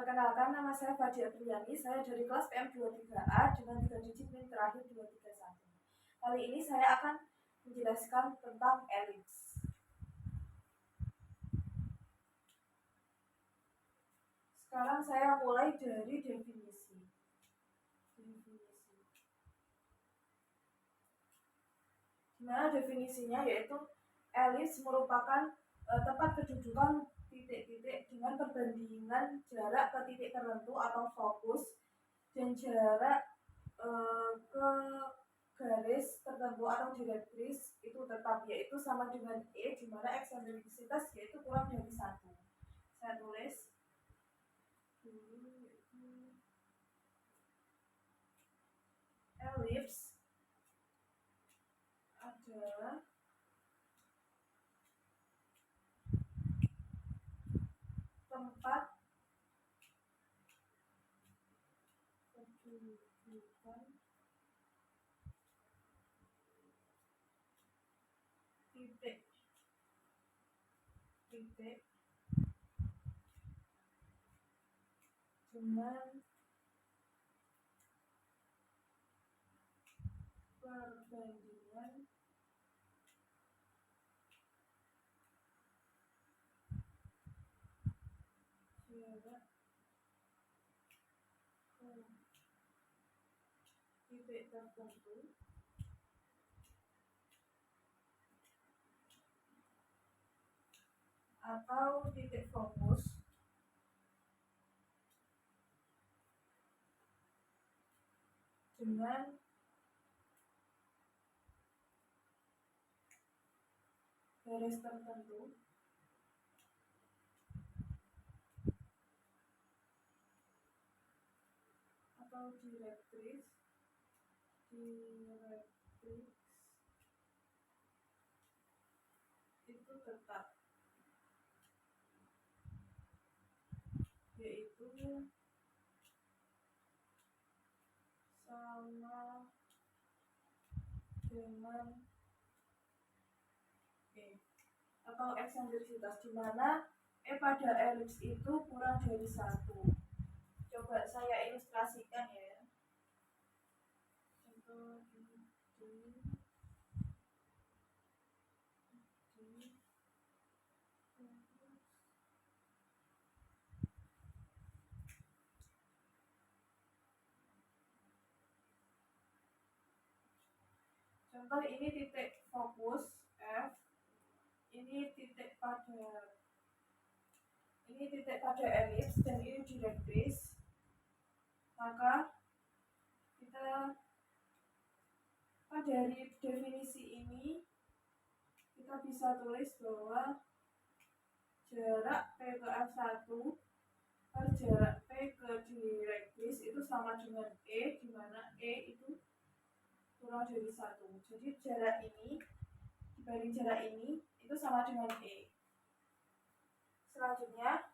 Perkenalkan, nama saya Fadia Priyani, saya dari kelas PM23A dengan 3 digit NIM terakhir 231. Kali ini saya akan menjelaskan tentang elips. Sekarang saya mulai dari definisi. Nah, definisinya yaitu elips merupakan tempat kedudukan titik-titik dengan perbandingan jarak ke titik tertentu atau fokus dan jarak ke garis tertentu atau direktris itu tetap, yaitu sama dengan E, di mana eksentrisitas yaitu kurang dari 1. Saya tulis dulu, elips adalah tempat kedudukan titik dengan perbandingan jarak ke titik tertentu atau titik fokus dengan garis tertentu atau direktris itu tetap, yaitu sama dengan E atau eksentrisitas, di mana E pada elips itu kurang dari 1. Coba saya ilustrasikan ya. Contoh Contoh ini titik fokus F, ini titik pada elips dan ini direktris. Maka dari definisi ini kita bisa tulis bahwa jarak P ke F1 per jarak P ke direktris itu sama dengan E, di mana E itu kurang dari 1. Jadi jarak ini dibanding jarak ini itu sama dengan E. Selanjutnya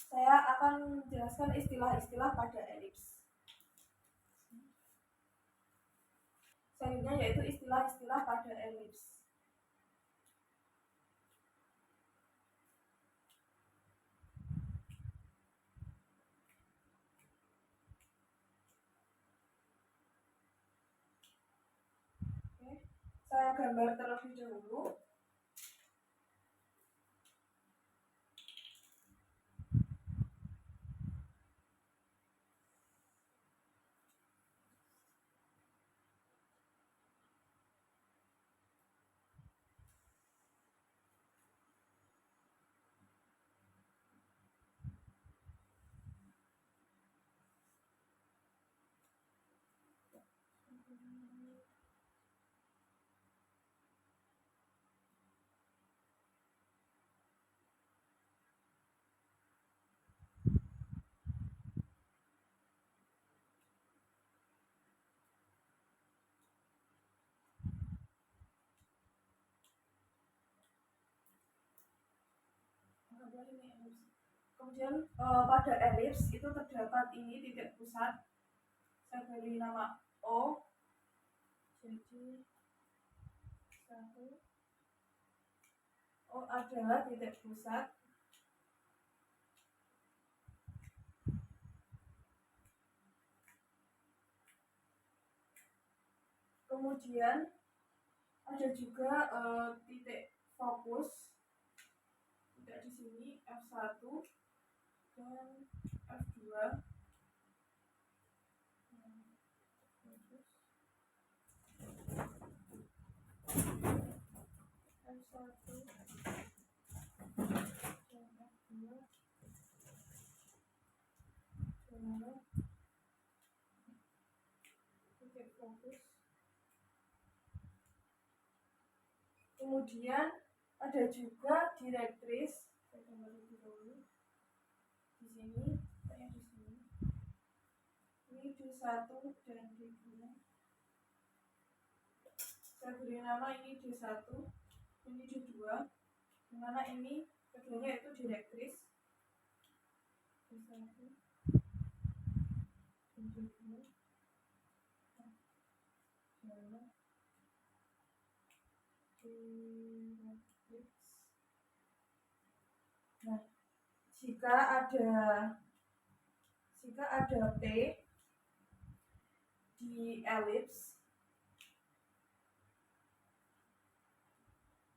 saya akan menjelaskan istilah-istilah pada elips. Selanjutnya yaitu istilah-istilah pada elips. Oke, saya gambar terlebih dahulu. Kemudian pada elips itu terdapat ini titik pusat, saya beri nama O. Jadi O adalah titik pusat Kemudian ada juga titik fokus, tidak di sini F1 dan F2. F1 dan F2 adalah titik fokus. Kemudian ada juga direktris, saya gambar lebih dahulu di sini, di sini. Ini D1 dan D2. Saya beri nama ini D1, ini D2, dimana ini keduanya itu direktris. D1 dan D2 adalah direktris. Nah, jika ada P di elips,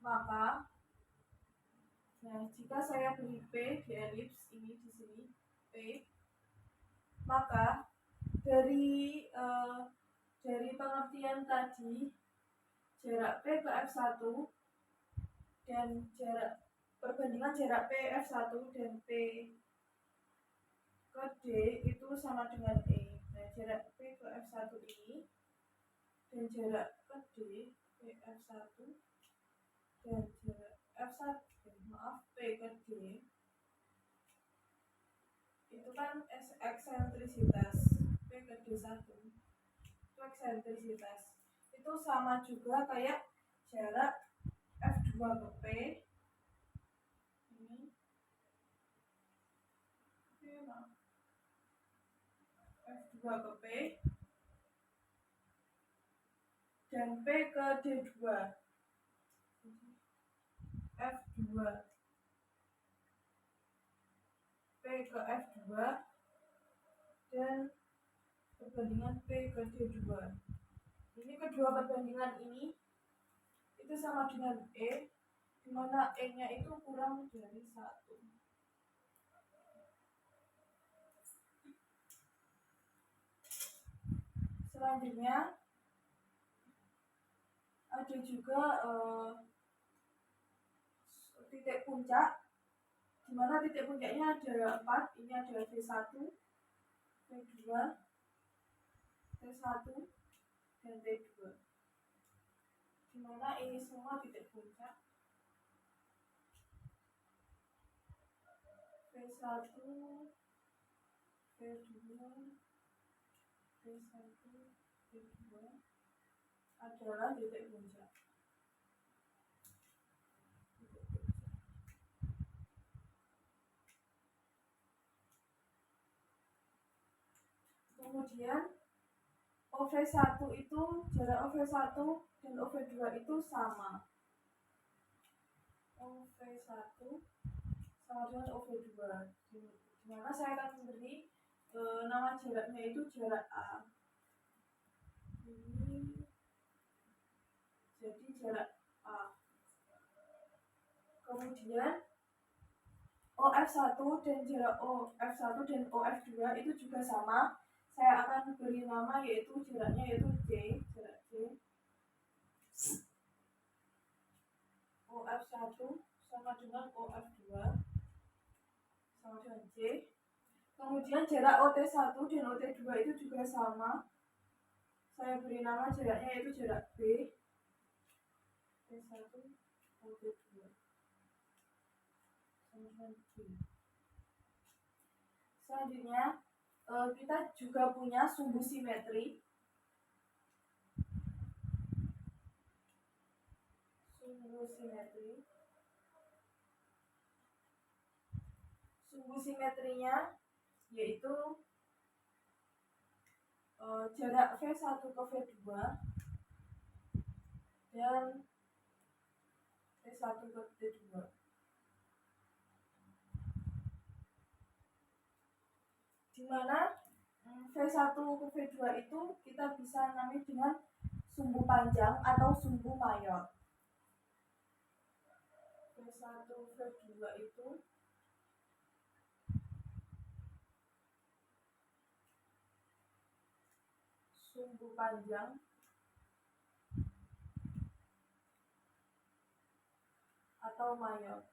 maka jika saya beri P di elips ini di sini P, maka dari pengertian tadi, jarak P ke F1 dan perbandingan jarak P F1 dan P ke D itu sama dengan E. Nah, jarak P ke F1 ini dan jarak ke D P F1 dan jarak P ke D itu kan eksentrisitas. P ke D1 itu eksentrisitas, itu sama juga kayak jarak F2 ke P ini, F2 ke P dan P ke D2, F2 P ke F2 dan perbandingan P ke D2. Ini kedua perbandingan ini itu sama dengan E, dimana E-nya itu kurang dari 1. Selanjutnya ada juga titik puncak, dimana titik puncaknya ada 4. Ini ada T1, T2, T1 dan T2, dimana ini semua titik puncak. T1, T2, T1, T2 adalah titik puncak. Kemudian OV1 itu, jarak OV1 dan OV2 itu sama. OV1 sama dengan OV2, dimana saya akan memberi nama jaraknya itu jarak A. Ini jadi jarak A. Kemudian OF1 dan jarak OF1 dan OF2 itu juga sama. Saya akan beri nama yaitu jaraknya yaitu J, jarak J. OF1 sama dengan OF2 sama dengan J. Kemudian jarak OT1 dan OT2 itu juga sama. Saya beri nama jaraknya yaitu jarak B, T1, OT2 sama dengan B. Selanjutnya kita juga punya sumbu simetri. Sumbu simetrinya yaitu jarak V1 ke V2 dan T1 ke T2. Dimana V1 ke V2 itu kita bisa namai dengan sumbu panjang atau sumbu mayor. V1, V2 itu sumbu panjang atau mayor,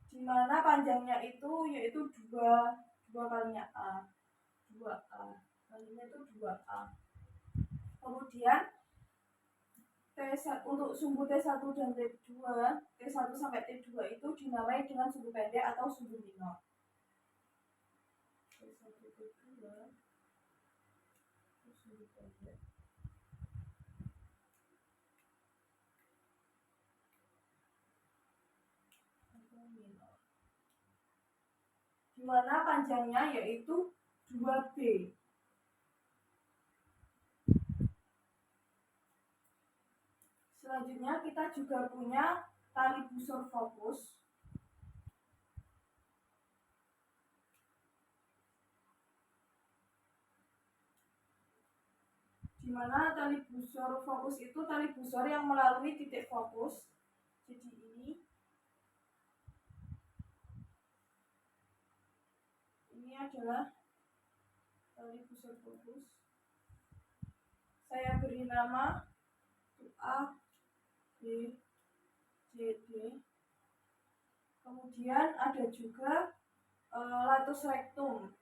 di mana panjangnya itu yaitu 2 kalinya A, 2A, kalinya itu 2A. Kemudian untuk sumbu T1 dan T2, T1 sampai T2 itu dinamai dengan sumbu pendek atau sumbu minor. T1, T2, sumbu pendek atau minor, di mana panjangnya yaitu 2B. Selanjutnya kita juga punya tali busur fokus. Di mana tali busur fokus itu tali busur yang melalui titik fokus. Jadi ini adalah tali busur fokus. Saya beri nama A, B, C, D. Kemudian ada juga latus rectum,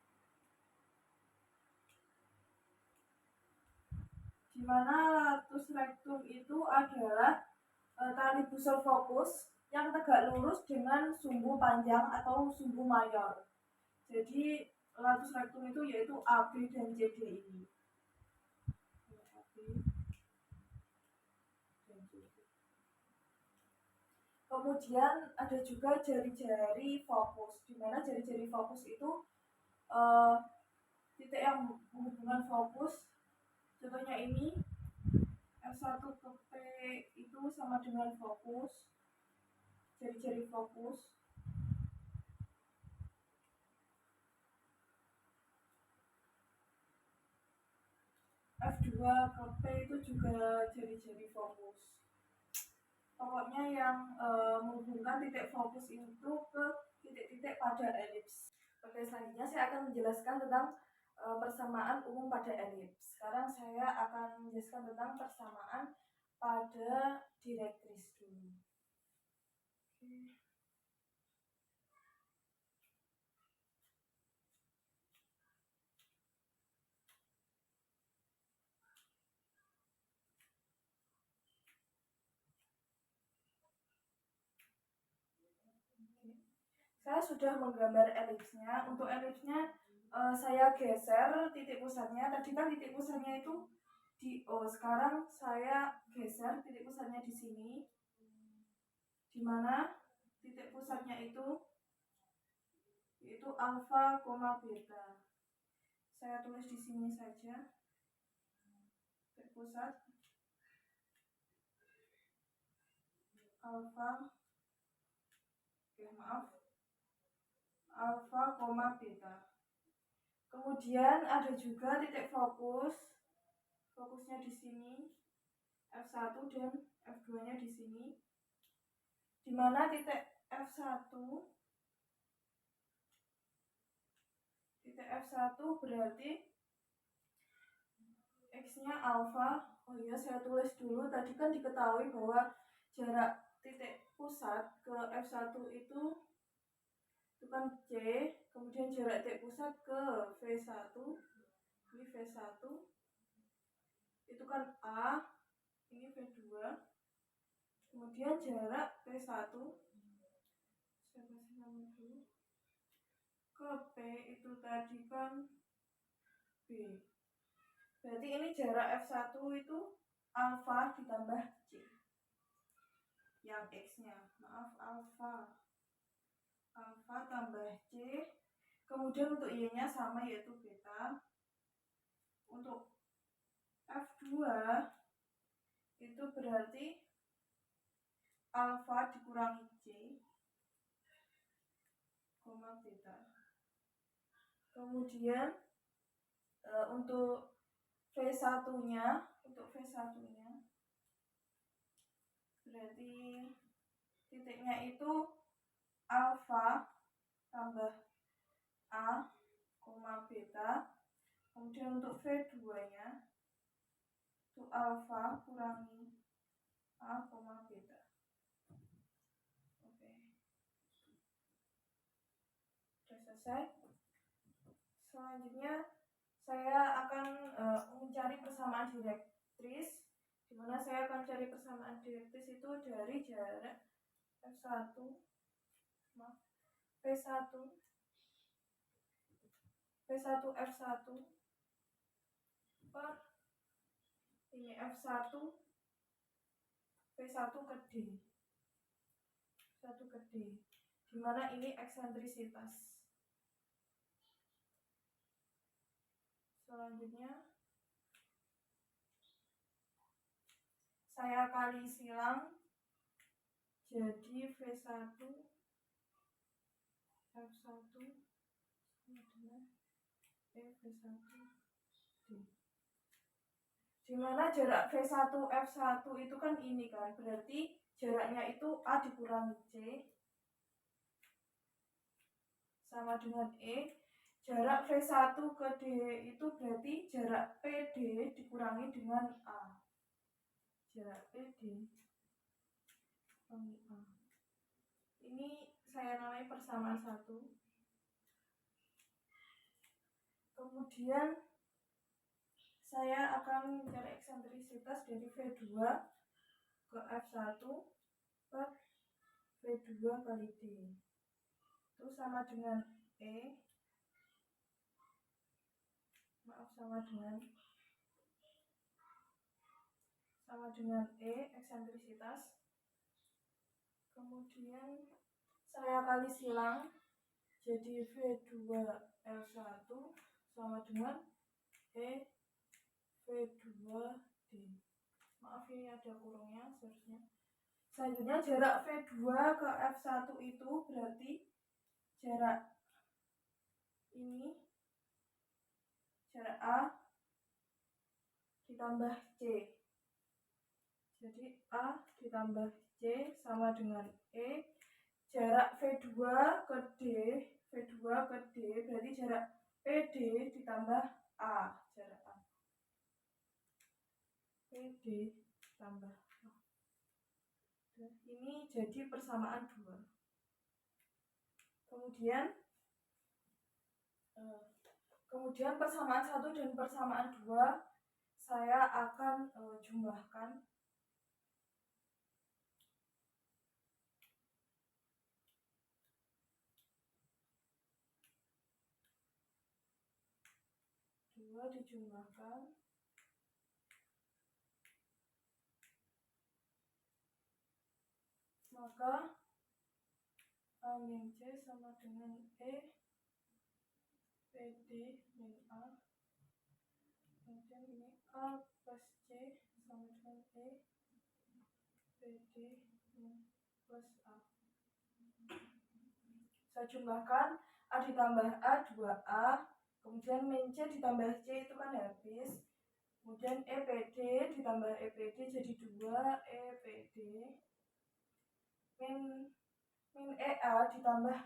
di mana latus rectum itu adalah tali busur fokus yang tegak lurus dengan sumbu panjang atau sumbu mayor. Jadi latus rectum itu yaitu AB dan CD ini. Kemudian ada juga jari-jari fokus, di mana jari-jari fokus itu titik yang menghubungkan fokus. Contohnya ini F1 ke P itu sama dengan fokus, jari-jari fokus. F2 ke P itu juga jari-jari fokus. Pokoknya yang menghubungkan titik fokus itu ke titik-titik pada elips. Oke, selanjutnya saya akan menjelaskan tentang persamaan umum pada elips. Sekarang saya akan menjelaskan tentang persamaan pada direktris dulu. Oke. Saya sudah menggambar elipsnya. Untuk elipsnya saya geser titik pusatnya. Tadi kan titik pusatnya itu di O. Sekarang saya geser titik pusatnya di sini, di mana titik pusatnya itu yaitu alfa, beta. Saya tulis di sini saja. Titik pusat alfa, alfa, beta. Kemudian ada juga titik fokus. Fokusnya di sini, F1 dan F2-nya di sini. Di mana titik F1 berarti X-nya alfa. Oh iya, saya tulis dulu. Tadi kan diketahui bahwa jarak titik pusat ke F1 itu kan C, kemudian jarak titik pusat ke V1, ini V1 itu kan A, ini V2, kemudian jarak P1 saya kasih nama dulu ke P itu tadi kan B. Berarti ini jarak F1 itu alfa ditambah C, yang X-nya, alfa tambah C. Kemudian untuk Y-nya sama, yaitu beta. Untuk F2 itu berarti alfa dikurangi C, beta. Kemudian untuk V1-nya, untuk V1-nya berarti titiknya itu alfa tambah A, beta. Kemudian untuk V2-nya itu alfa kurangi A, beta. Oke. Sudah selesai. Selanjutnya saya akan mencari persamaan direktris, di mana saya akan cari persamaan direktris itu dari jarak F1 P1 F1 per ini F1 P1 ke D, di mana ini eksentrisitas. Selanjutnya saya kali silang jadi V1 F1 sama dengan V1 D, dimana jarak V1 F1 itu kan ini kan, berarti jaraknya itu A dikurangi C sama dengan E. Jarak V1 ke D itu berarti jarak PD dikurangi dengan A. Jarak PD kurangi A. Ini saya namai persamaan 1. Kemudian saya akan mencari eksentrisitas dari V2 ke F1 per V2 kali D. Itu sama dengan sama dengan eksentrisitas. Kemudian saya kali silang jadi V2 L1 sama dengan V2 D. Maaf ini ada kurungnya seharusnya. Selanjutnya jarak V2 ke F1 itu berarti jarak ini, jarak A ditambah C. Jadi A ditambah C sama dengan jarak V2 ke D berarti jarak PD ditambah A, jarak A. PD tambah A. Ini jadi persamaan 2. Kemudian persamaan 1 dan persamaan 2 saya akan jumlahkan. Dua dijumlahkan maka A min C sama dengan PD min A. Kemudian ini A plus C sama dengan PD min plus A. Saya jumlahkan A ditambah A 2A, kemudian min C ditambah C itu kan habis, kemudian EPD ditambah EPD jadi 2 EPD min EA ditambah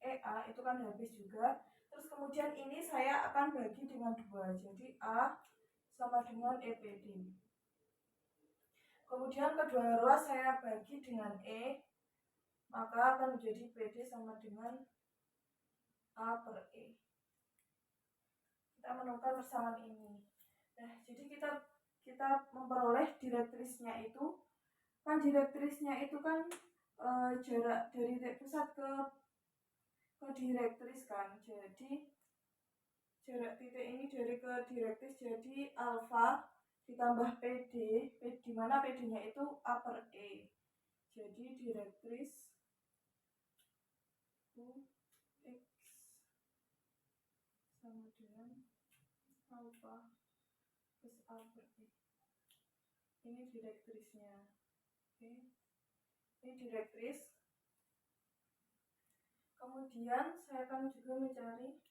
EA itu kan habis juga. Terus kemudian ini saya akan bagi dengan 2, jadi A sama dengan EPD. Kemudian kedua ruas saya bagi dengan maka akan menjadi PD sama dengan A per E. Kita menemukan persamaan ini. Nah, jadi kita memperoleh direktrisnya itu kan, jarak dari titik pusat ke direktris kan. Jadi jarak titik ini dari ke direktris jadi alfa ditambah PD, di mana PD-nya itu A per E. Jadi direktris X sama dengan alfa plus A per E. Ini direktrisnya. Oke. Ini direktris. Kemudian saya akan juga mencari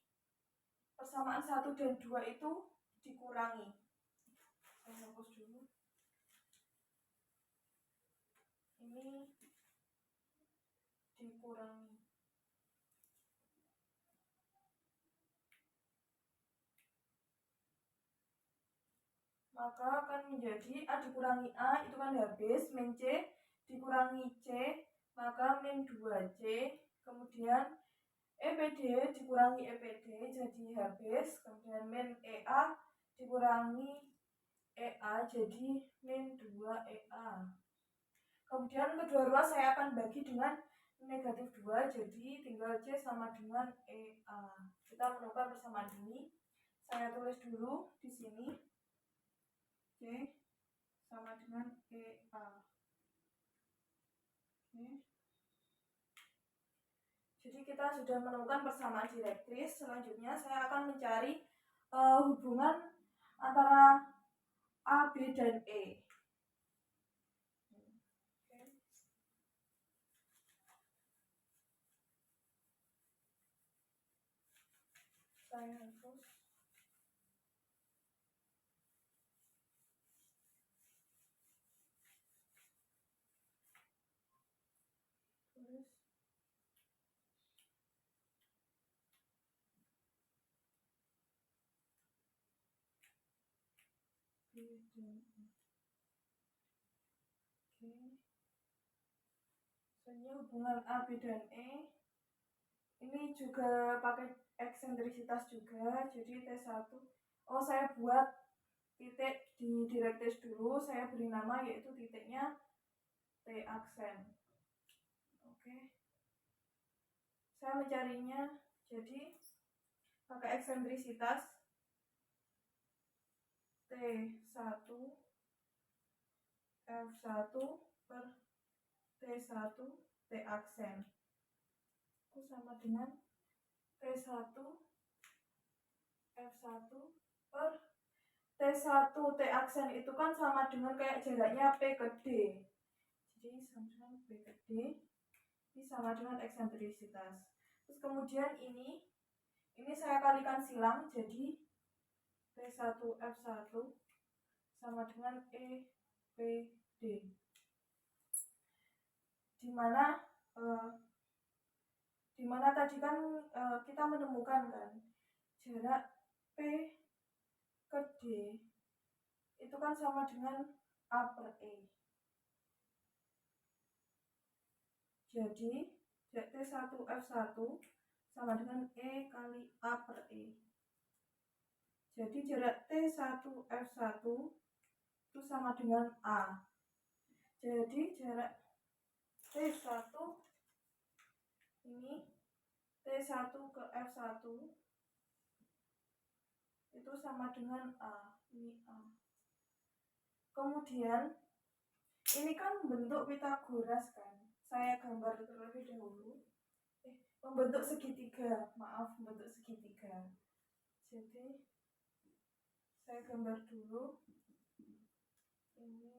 persamaan 1 dan 2 itu dikurangi. Saya hapus dulu. Ini dikurangi. Maka akan menjadi A dikurangi A itu kan habis, min C dikurangi C, maka min 2C, kemudian EPD dikurangi EPD jadi habis, kemudian min EA dikurangi EA jadi min 2EA. Kemudian kedua ruas saya akan bagi dengan negatif 2, jadi tinggal C sama dengan EA. Kita menemukan persamaan ini. Saya tulis dulu di sini. C sama dengan EA. Oke. Jadi kita sudah menemukan persamaan direktris. Selanjutnya saya akan mencari hubungan antara A, B, dan E. Oke. Saya hapus. Tulis. B dan E. Oke. Selanjutnya hubungan A, B, dan E. Ini juga pakai eksentrisitas juga, jadi T1. Oh, saya buat titik di direktris dulu, saya beri nama yaitu titiknya T aksen. Oke. Saya mencarinya, jadi pakai eksentrisitas T1 F1 per T1 T aksen. Itu sama dengan T1 F1 per T1 T aksen itu kan sama dengan kayak jaraknya P ke D. Jadi sama dengan P ke D. Ini sama dengan eksentrisitas. Terus kemudian ini saya kalikan silang, jadi T1 F1 sama dengan EPD. Dimana tadi kan kita menemukan kan jarak P ke D itu kan sama dengan A per E. Jadi T1 F1 sama dengan E kali A per E. Jadi jarak T1 F1 itu sama dengan A. Jadi jarak T1 ini T1 ke F1 itu sama dengan A. Ini A. Kemudian ini kan bentuk Pitagoras kan. Saya gambar terlebih dahulu. Membentuk segitiga. Maaf, membentuk segitiga. Jadi saya gambar dulu. Ini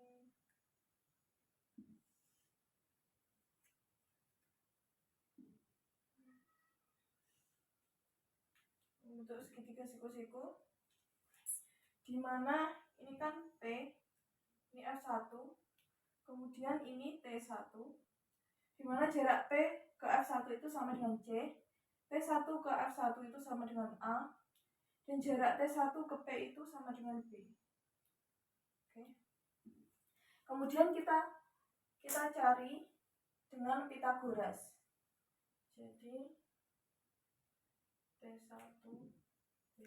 membentuk segitiga siku-siku. Dimana ini kan P, ini F1, kemudian ini T1, dimana jarak P ke F1 itu sama dengan C, T1 ke F1 itu sama dengan A, dan jarak T1 ke P itu sama dengan B. Oke. Kemudian kita cari dengan Pitagoras. Jadi T1 P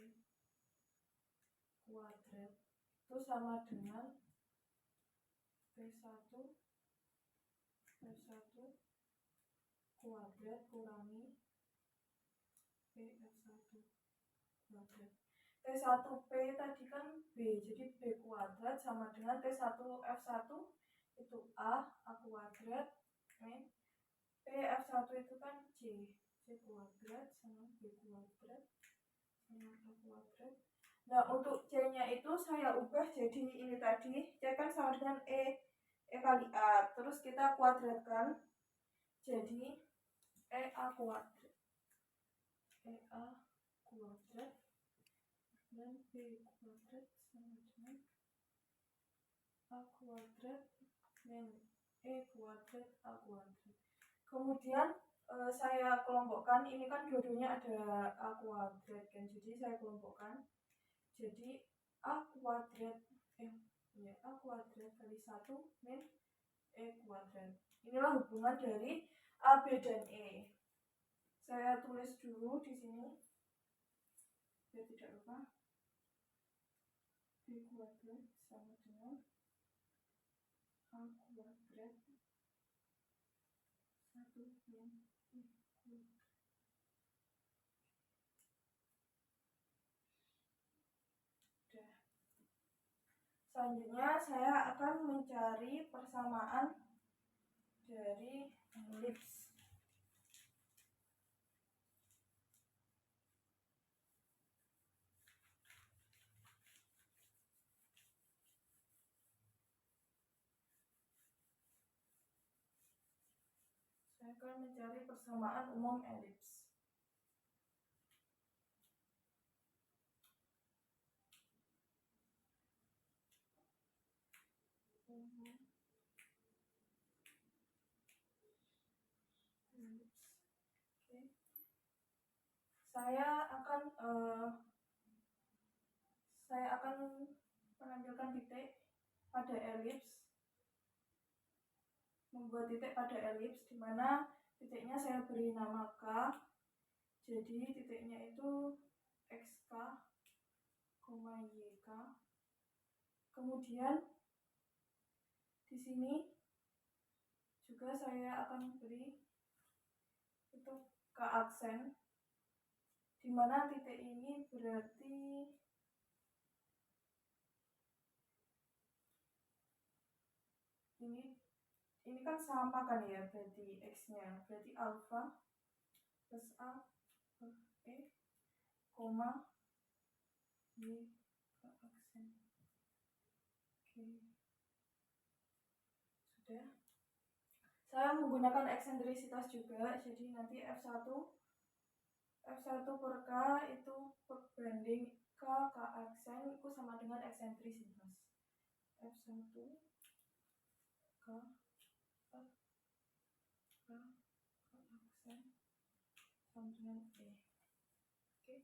kuadrat itu sama dengan P1 F1 kuadrat kurangi P1 kuadrat. T1P tadi kan B, jadi B kuadrat sama dengan T1 F1 itu A kuadrat, P F1 itu kan C kuadrat sama B kuadrat sama A kuadrat. Nah, untuk C-nya itu saya ubah jadi ini tadi, C kan sama dengan E kali A, terus kita kuadratkan jadi EA kuadrat dan B kuadrat sama dengan A kuadrat min E kuadrat A kuadrat. Kemudian saya kelompokkan, ini kan dua-duanya ada A kuadrat kan, jadi saya kelompokkan jadi A kuadrat A kuadrat kali 1 min E kuadrat. Inilah hubungan dari A, B, dan E. Saya tulis dulu di sini biar tidak lupa. B kuadrat sama dengan A kuadrat 1 min E kuadrat. Selanjutnya saya akan mencari persamaan dari elips. Saya akan mencari persamaan umum elips. Oke. Saya akan menampilkan titik pada elips, membuat titik pada elips di mana titiknya saya beri nama K. Jadi titiknya itu XK, YK. Kemudian di sini juga saya akan beri itu K aksen, di mana titik ini berarti ini kan sama kan ya, berarti X-nya, berarti alfa plus A per E, koma Y ke aksen. Oke. Sudah. Saya menggunakan eksentrisitas juga, jadi nanti F1 per K itu berbanding K aksen itu sama dengan eksentrisitas. F1 K aksen sama dengan E. Oke.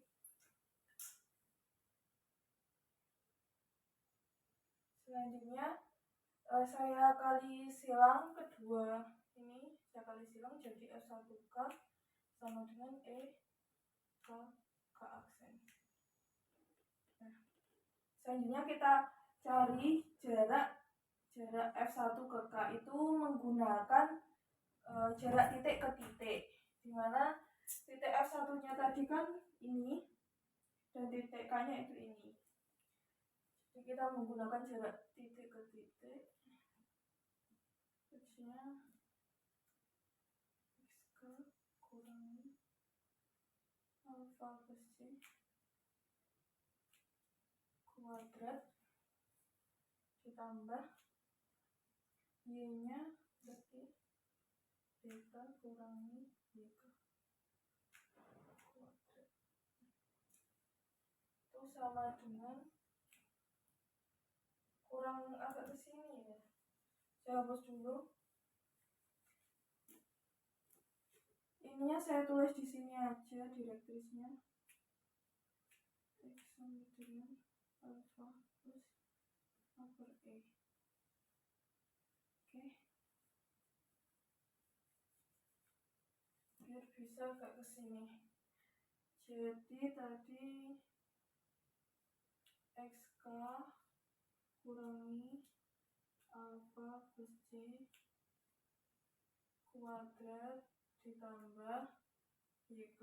Selanjutnya saya kali silang kedua ini, saya kali silang jadi F1K sama dengan E K aksen. Nah, selanjutnya kita cari jarak F1 ke K itu menggunakan jarak titik ke titik, dimana titik F1 nya tadi kan ini dan titik K nya itu ini. Jadi kita menggunakan jarak titik ke titik, X-nya XK kurangi alfa plus C kuadrat ditambah Y-nya berarti beta kurangi YK kuadrat. Itu sama dengan, kurang agak ke sini ya. Saya hapus dulu. Ininya saya tulis di sini aja direktrisnya. X sama dengan alfa plus A per E. Oke. Biar bisa agak ke sini. Jadi tadi XK kurangi alfa plus C kuadrat ditambah YK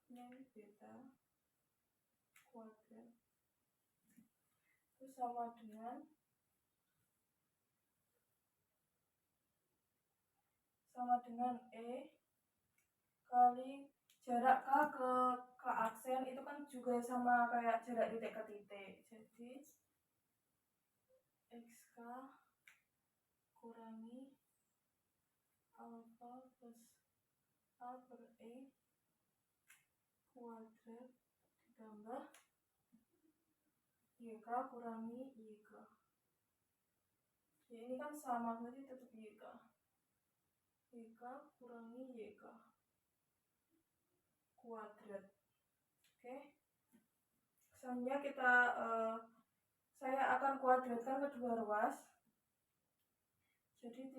min beta kuadrat itu sama dengan E kali jarak K ke aksen itu kan juga sama kayak jarak titik ke titik. Jadi XK kurangi alfa plus A per E kuadrat ditambah YK kurangi YK. Ya, ini kan sama, berarti tetap YK. YK kurangi YK kuadrat. Oke. Selanjutnya saya akan kuadratkan kedua ruas. Jadi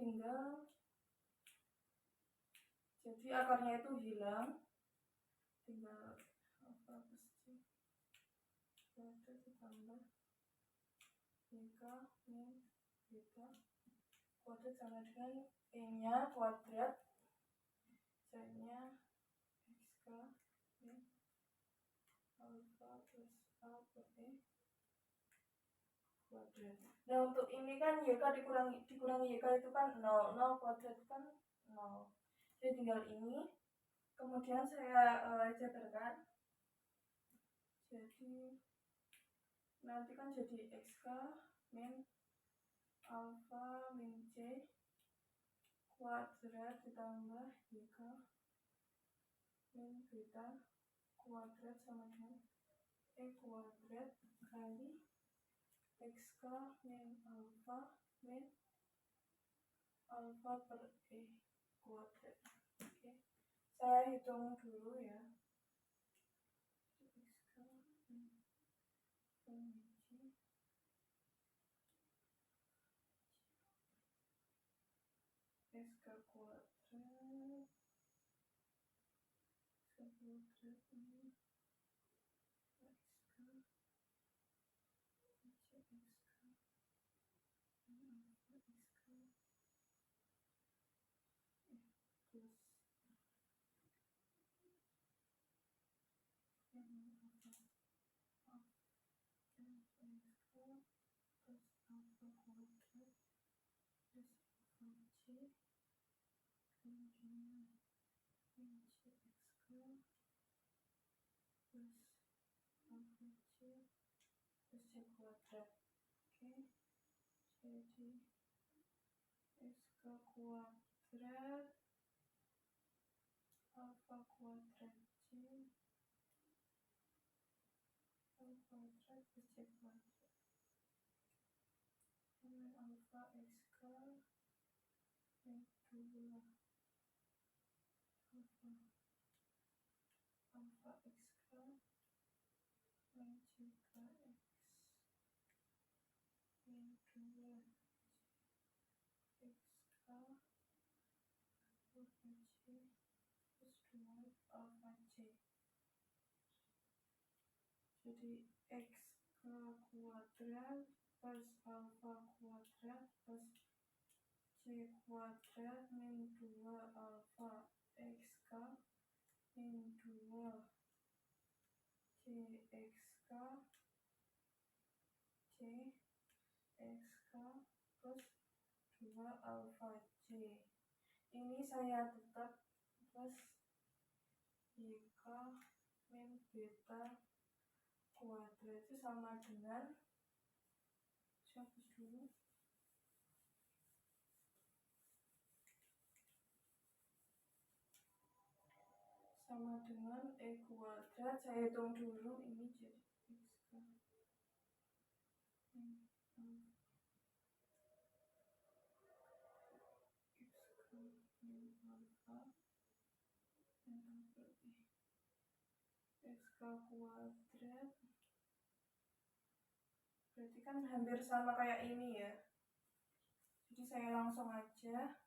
akarnya itu hilang. Tinggal apa pasti kuadrat ditambah YK min beta kuadrat sama dengan E-nya kuadrat, Z-nya XK min alfa plus A per E kuadrat. Nah, untuk ini kan YK dikurangi YK itu kan 0, 0 kuadrat kan 0. Jadi tinggal ini. Kemudian saya jabarkan. Jadi nanti kan jadi XK min alfa min C kuadrat ditambah YK min beta kuadrat sama dengan E kuadrat kali XK min alfa per E kuadrat. Oke. Saya hitung dulu ya. XK min SK kuadrat ini plus C kuadrat. Oke. Jadi SK kuadrat alfa kuadrat C kuadrat plus C kuadrat dengan alfa XK min 2 alfa XK min CKX min 2 XK alfa C plus 2 alfa C. Jadi XK kuadrat plus alfa kuadrat plus C kuadrat min 2 alfa XK min 2 CXK plus 2 alfa C. Ini saya tetap plus YK min beta kuadrat itu sama dengan, saya hapus dulu, sama dengan E kuadrat. Saya hitung dulu, ini jadi XK min alfa XK kuadrat berarti kan hampir sama kayak ini ya. Jadi saya langsung aja,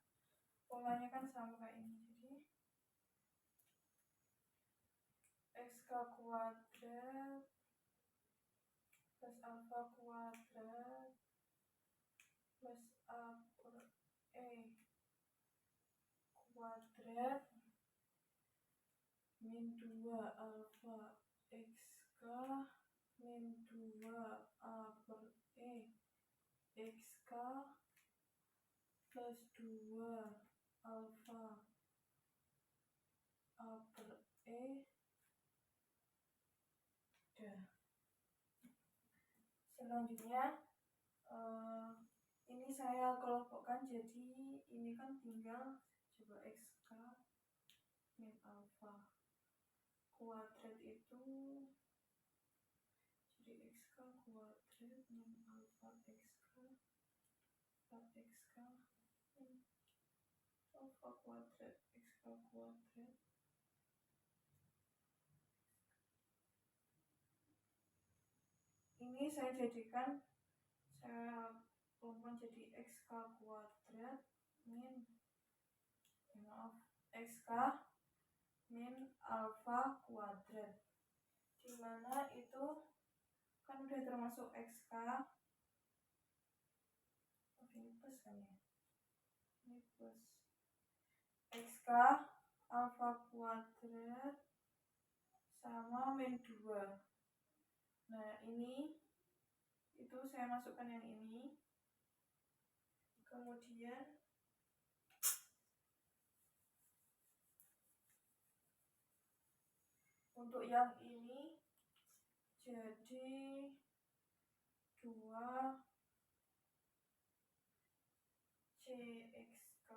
polanya kan sama kayak ini. Jadi XK kuadrat plus alfa kuadrat plus A per E kuadrat min 2 alfa XK min 2 A per E XK plus 2 alfa A per E. Dah. Selanjutnya ini saya kelompokkan, jadi ini kan tinggal coba XK min alfa kuadrat itu jadi XK kuadrat kuadrat min alfa xk min alfa kuadrat xk kuadrat. Ini saya tumpang jadi xk kuadrat min xk min alfa kuadrat, dimana itu kan udah termasuk xk. Ini plus kan ya, ini plus xk alfa kuadrat sama min 2. Nah ini itu saya masukkan yang ini, kemudian untuk yang ini jadi 2 cxk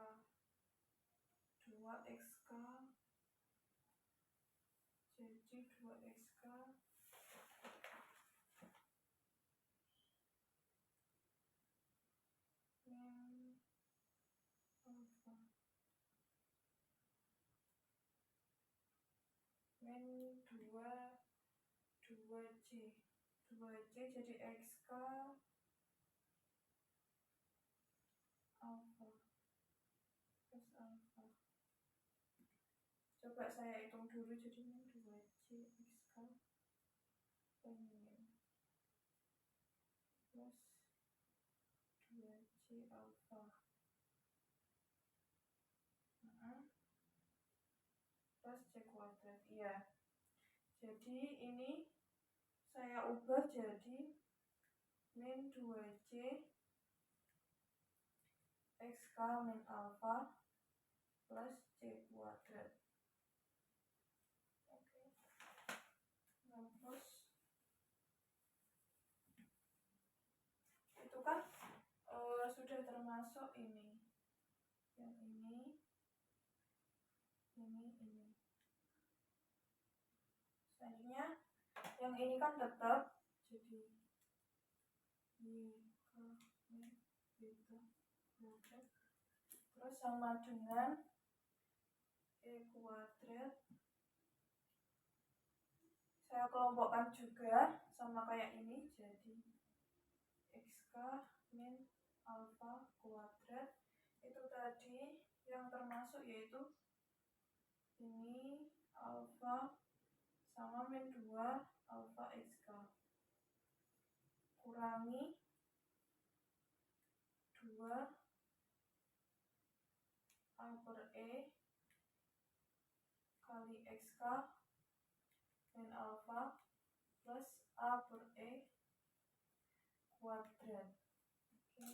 2xk jadi 2xk min alfa min 2c jadi xk alfa plus alfa. Coba saya hitung dulu, jadi min 2c xk min plus 2c alfa plus c kuadrat. Iya, jadi ini saya ubah jadi min 2c xk min alfa plus c kuadrat. Oke. Nah, terus itu kan sudah termasuk ini, yang ini. Selanjutnya yang ini kan tetap jadi beta kuadrat terus sama dengan e kuadrat. Saya kelompokkan juga sama kayak ini, jadi xk min alfa kuadrat. Itu tadi yang termasuk yaitu ini alfa sama min 2 alfa xk kurangi 2 a per e kali xk min alfa plus a per e kuadrat. Oke.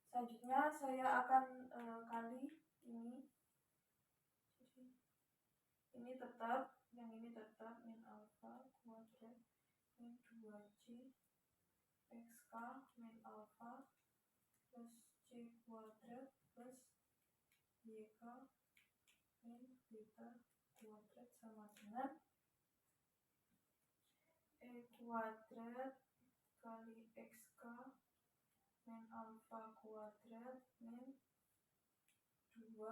Selanjutnya saya akan kali ini, jadi ini tetap, yang ini tetap min alfa kuadrat min 2c xk min alfa plus c kuadrat plus yk min beta kuadrat sama dengan e kuadrat kali xk min alfa kuadrat min 2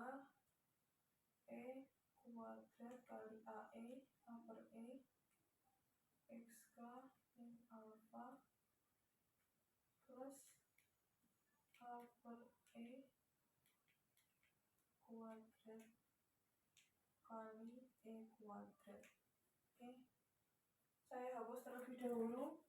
e kuadrat kali ae a per e xk min alfa plus a per e kuadrat kali e kuadrat. Oke, saya hapus terlebih dahulu.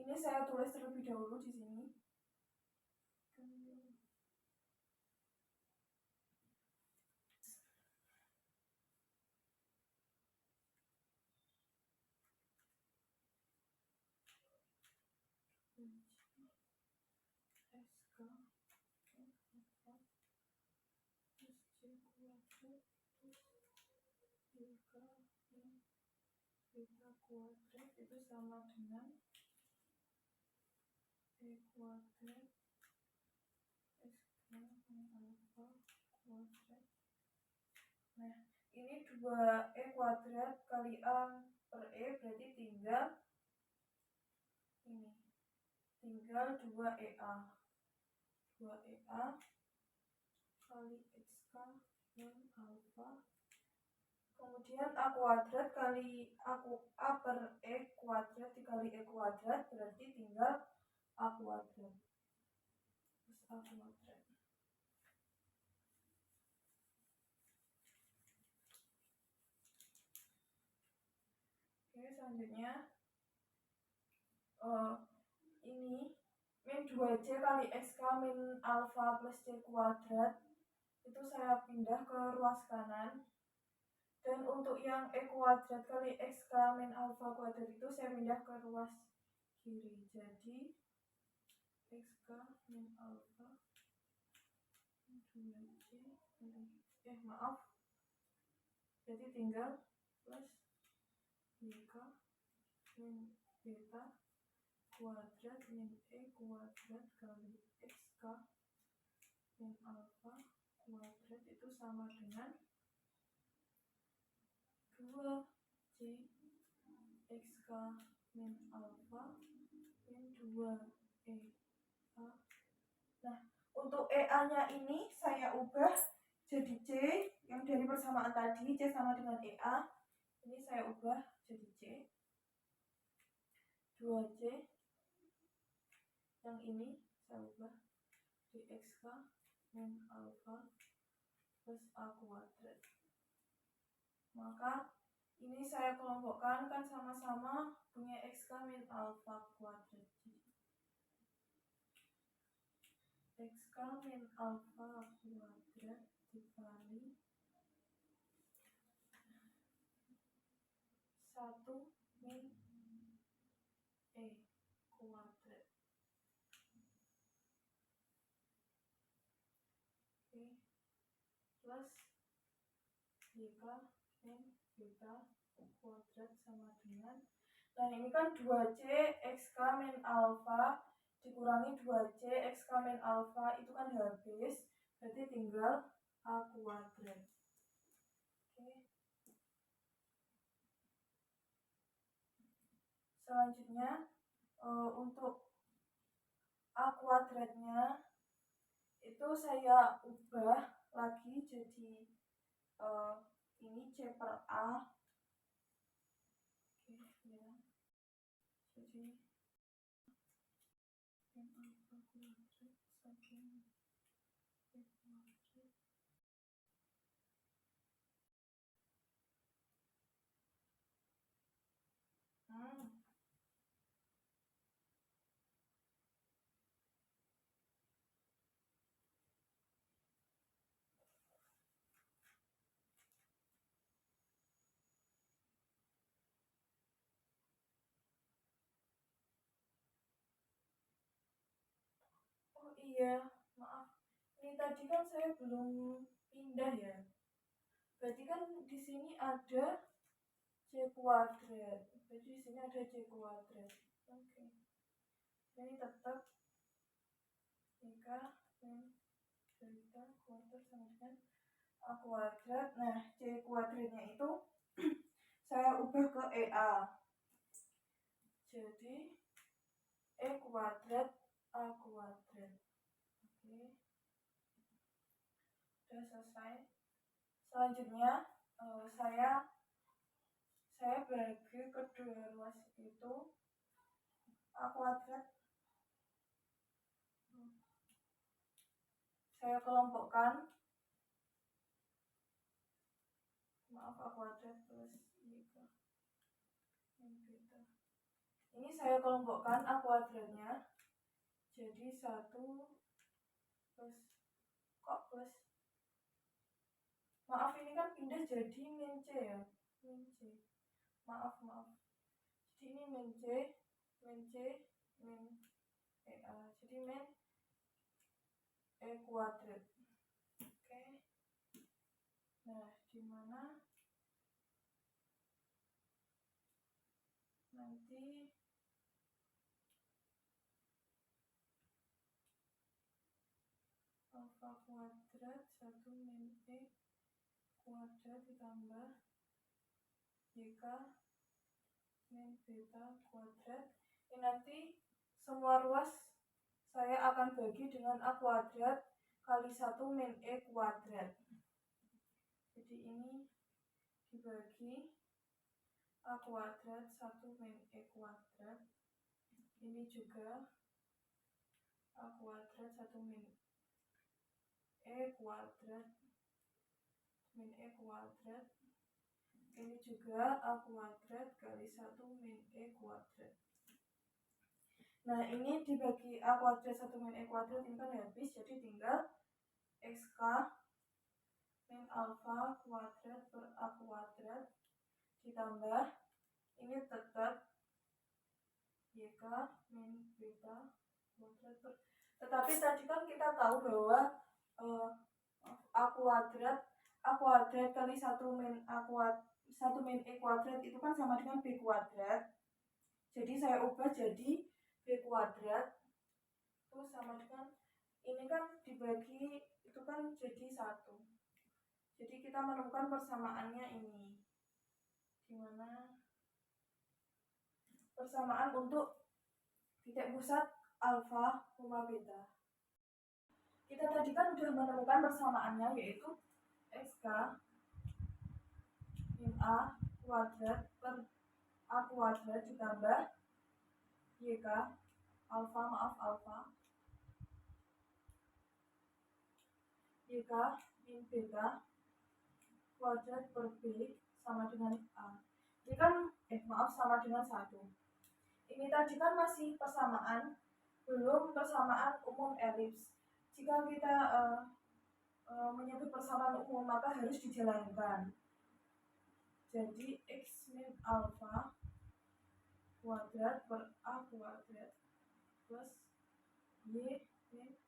Ini saya tulis terlebih dahulu di sini. 3 min beta kuadrat itu sama dengan E kuadrat SK min alfa kuadrat. Nah, ini 2E kuadrat kali A per E berarti tinggal ini. Tinggal 2EA. 2EA kali XK min alfa. Kemudian A kuadrat kali A per E kuadrat dikali E kuadrat berarti tinggal A kuadrat. Terus A kuadrat. Oke, selanjutnya ini min 2C kali XK min alfa plus C kuadrat itu saya pindah ke ruas kanan. Dan untuk yang E kuadrat kali XK min alfa kuadrat itu saya pindah ke ruas kiri. Jadi XK min alfa 2C jadi tinggal plus 3 min beta kuadrat min E kuadrat kali XK min alfa kuadrat itu sama dengan 2C XK min alfa min 2EA. Nah, untuk EA-nya ini saya ubah jadi C yang dari persamaan tadi, C sama dengan EA. Ini saya ubah jadi C. 2C yang ini saya ubah di XK min alfa plus A kuadrat. Maka ini saya kelompokkan kan sama-sama punya XK min alfa kuadrat. XK min alfa kuadrat dikali 1 min E kuadrat. Oke. Plus 3 min beta kuadrat sama dengan, nah ini kan 2C XK min alfa dikurangi 2C XK min alfa itu kan habis, berarti tinggal A kuadrat. Oke. Selanjutnya untuk A kuadratnya itu saya ubah lagi jadi ini C per A. Oke, ya. Jadi min alfa kuadrat sama E kuadrat. Oh iya, maaf. Ini tadi kan saya belum pindah ya. Berarti kan di sini ada C kuadrat. Berarti di sini ada C kuadrat. Oke. Ini tetap 3 min beta kuadrat sama dengan A kuadrat. Nah, C kuadratnya itu saya ubah ke EA. Jadi E kuadrat A kuadrat. Oke. Sudah selesai. Selanjutnya saya bagi kedua ruas itu A kuadrat. Saya kelompokkan. Maaf, A kuadrat plus 3 min beta. Ini saya kelompokkan A kuadratnya jadi 1 plus, kok plus? Maaf, ini kan pindah jadi min C ya. Min C. Maaf. Jadi ini min C, min EA. Jadi min E kuadrat. Oke. Nah, dimana nanti alfa kuadrat 1 min E kuadrat ditambah YK min beta kuadrat. Ini nanti semua ruas saya akan bagi dengan A kuadrat kali 1 min E kuadrat. Jadi ini dibagi A kuadrat 1 min E kuadrat. Ini juga A kuadrat 1 min E kuadrat min E kuadrat. Ini juga A kuadrat kali 1 min E kuadrat. Nah, ini dibagi A kuadrat 1 min E kuadrat ini kan habis, jadi tinggal XK min alfa kuadrat per A kuadrat ditambah ini tetap YK min beta kuadrat per. Tetapi tadi kan kita tahu bahwa A kuadrat kali 1 min E kuadrat itu kan sama dengan B kuadrat. Jadi saya ubah jadi B kuadrat itu sama dengan ini kan dibagi itu kan jadi 1. Jadi kita menemukan persamaannya ini. Dimana persamaan untuk titik pusat alfa, beta. Kita tadi kan sudah menemukan persamaannya, yaitu XK min A kuadrat per A kuadrat ditambah YK YK min beta kuadrat per B sama dengan A. Ini kan sama dengan 1. Ini tadi kan masih persamaan, belum persamaan umum elips. Jika kita menyebut persamaan umum, maka harus dijalankan. Jadi X min alfa kuadrat per A kuadrat plus Y min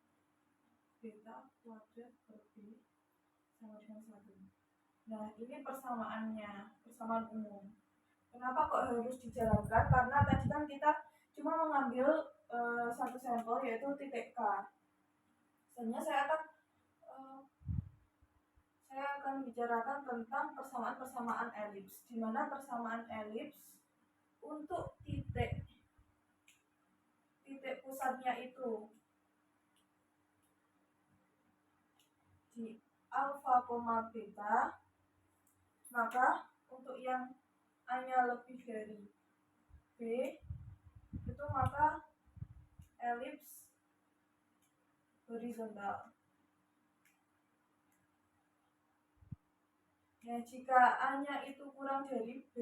beta kuadrat per B sama dengan 1. Nah, ini persamaannya, persamaan umum. Kenapa kok harus dijalankan? Karena tadi kan kita cuma mengambil satu sampel, yaitu titik K. Selanjutnya saya akan bicarakan tentang persamaan elips, di mana persamaan elips untuk titik pusatnya itu di alfa, beta, maka untuk yang A-nya lebih dari B itu maka elips horizontal. Nah, jika A-nya itu kurang dari B,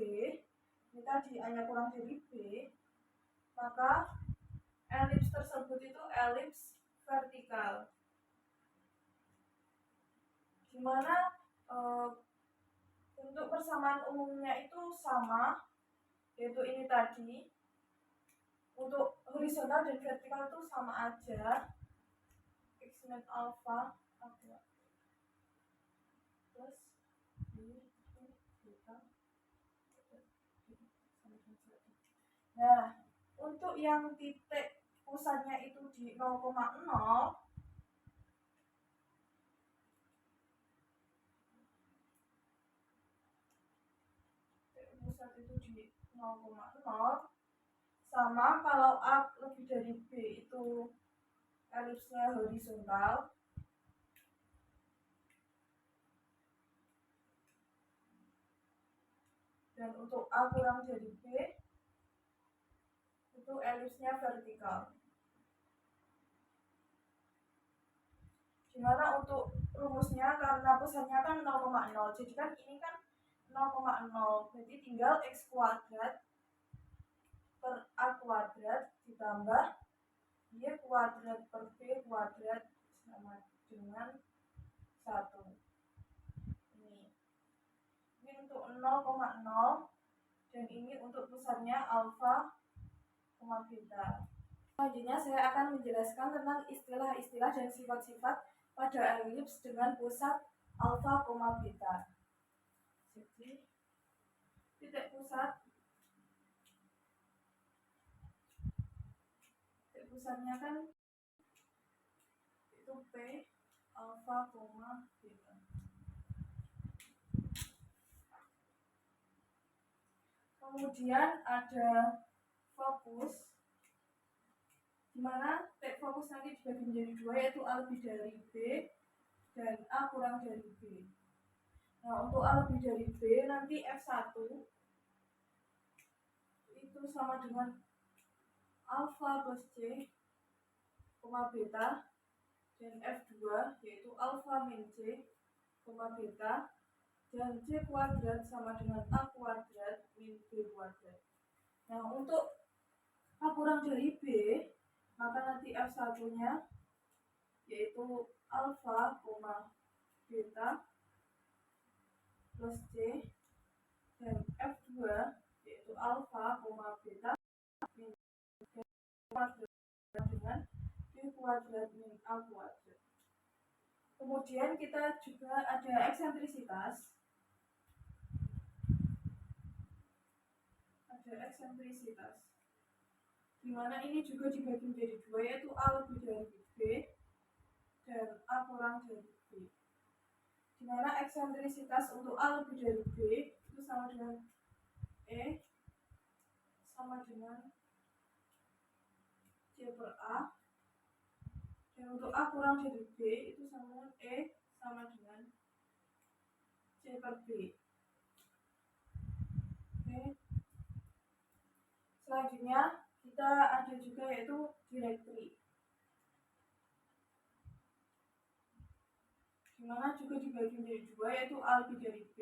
ini tadi A-nya kurang dari B, maka elips tersebut itu elips vertikal. Dimana untuk persamaan umumnya itu sama, yaitu ini tadi. Untuk horizontal dan vertikal itu sama aja. X min alfa plus Y beta. Nah, untuk yang titik pusatnya itu di 0,0, pusat itu di 0,0, sama kalau A lebih dari B itu elipsnya horizontal. Dan untuk A kurang dari B itu elipsnya vertikal. Dimana untuk rumusnya, karena pusatnya kan 0,0, jadi kan ini kan 0,0, jadi tinggal X kuadrat per A kuadrat ditambah Y kuadrat per B kuadrat sama dengan 1. Ini untuk 0,0 dan ini untuk pusatnya alfa, beta. Selanjutnya saya akan menjelaskan tentang istilah-istilah dan sifat-sifat pada elips dengan pusat alfa, beta. Jadi titik pusat rumusannya kan itu P alfa, beta. Kemudian ada fokus, di mana titik fokus nanti dibagi menjadi dua, yaitu A lebih dari B dan A kurang dari B. Nah, untuk A lebih dari B nanti F1 itu sama dengan alfa plus C, beta, dan F2 yaitu alfa min C, beta, dan C kuadrat sama dengan A kuadrat min B kuadrat. Nah, untuk A kurang dari B, maka nanti F1-nya yaitu alfa, beta plus C, dan F2 yaitu alfa, beta min B kuadrat dengan B kuadrat min A kuadrat. Kemudian kita juga ada eksentrisitas. Di mana ini juga dibagi menjadi dua, yaitu A lebih dari B dan A kurang dari B. Di mana eksentrisitas untuk A lebih dari B itu sama dengan E sama dengan C per A, dan untuk A kurang dari B itu sama dengan E sama dengan C per B. Oke. Selanjutnya kita ada juga yaitu direktri, dimana juga dibagi menjadi dua, yaitu A lebih dari B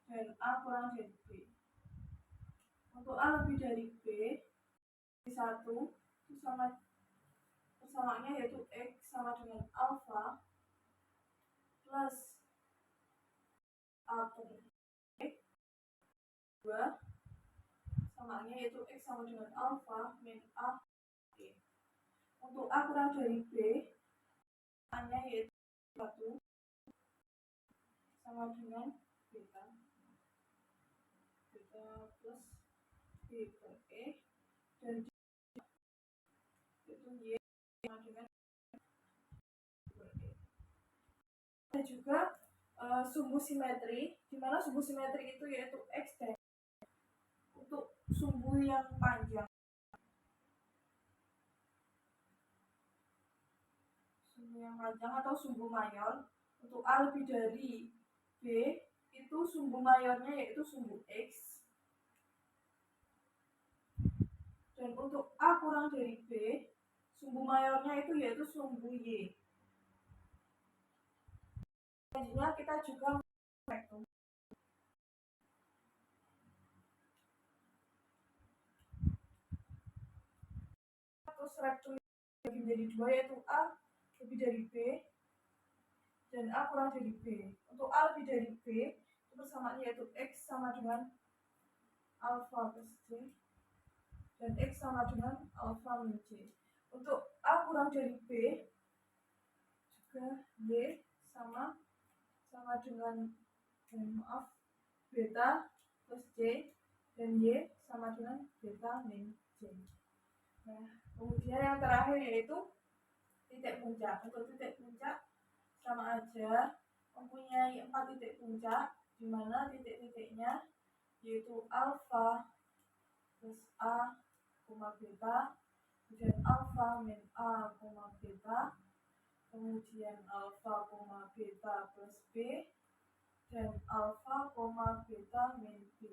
dan A kurang dari B. Untuk A lebih dari B, B1 itu persamaannya yaitu X sama dengan alfa plus A per X, 2 samaannya yaitu X sama dengan alfa min A X. Untuk A kurang dari B, A-nya yaitu 1 sama dengan beta plus B per E, dan itu Y sama dengan B per E. Ada juga sumbu simetri, di mana sumbu simetri itu yaitu X dan untuk sumbu yang panjang. Sumbu yang panjang atau sumbu mayor, untuk A lebih dari B itu sumbu mayornya yaitu sumbu X, dan untuk A kurang dari B sumbu mayornya itu yaitu sumbu Y. Selanjutnya kita juga rektum. Terus rektum dibagi menjadi dua, yaitu A lebih dari B dan A kurang dari B. Untuk A lebih dari B itu persamaannya yaitu X sama dengan alfa plus C dan X sama dengan alfa min C. Untuk A kurang dari B juga Y sama dengan beta plus C dan Y sama dengan beta min C. Nah, kemudian yang terakhir yaitu titik puncak. Untuk titik puncak sama aja, mempunyai 4 titik puncak, di mana titik-titiknya yaitu alfa plus A, beta, kemudian alfa min A, beta, kemudian alfa, beta plus B, dan alfa, beta min B.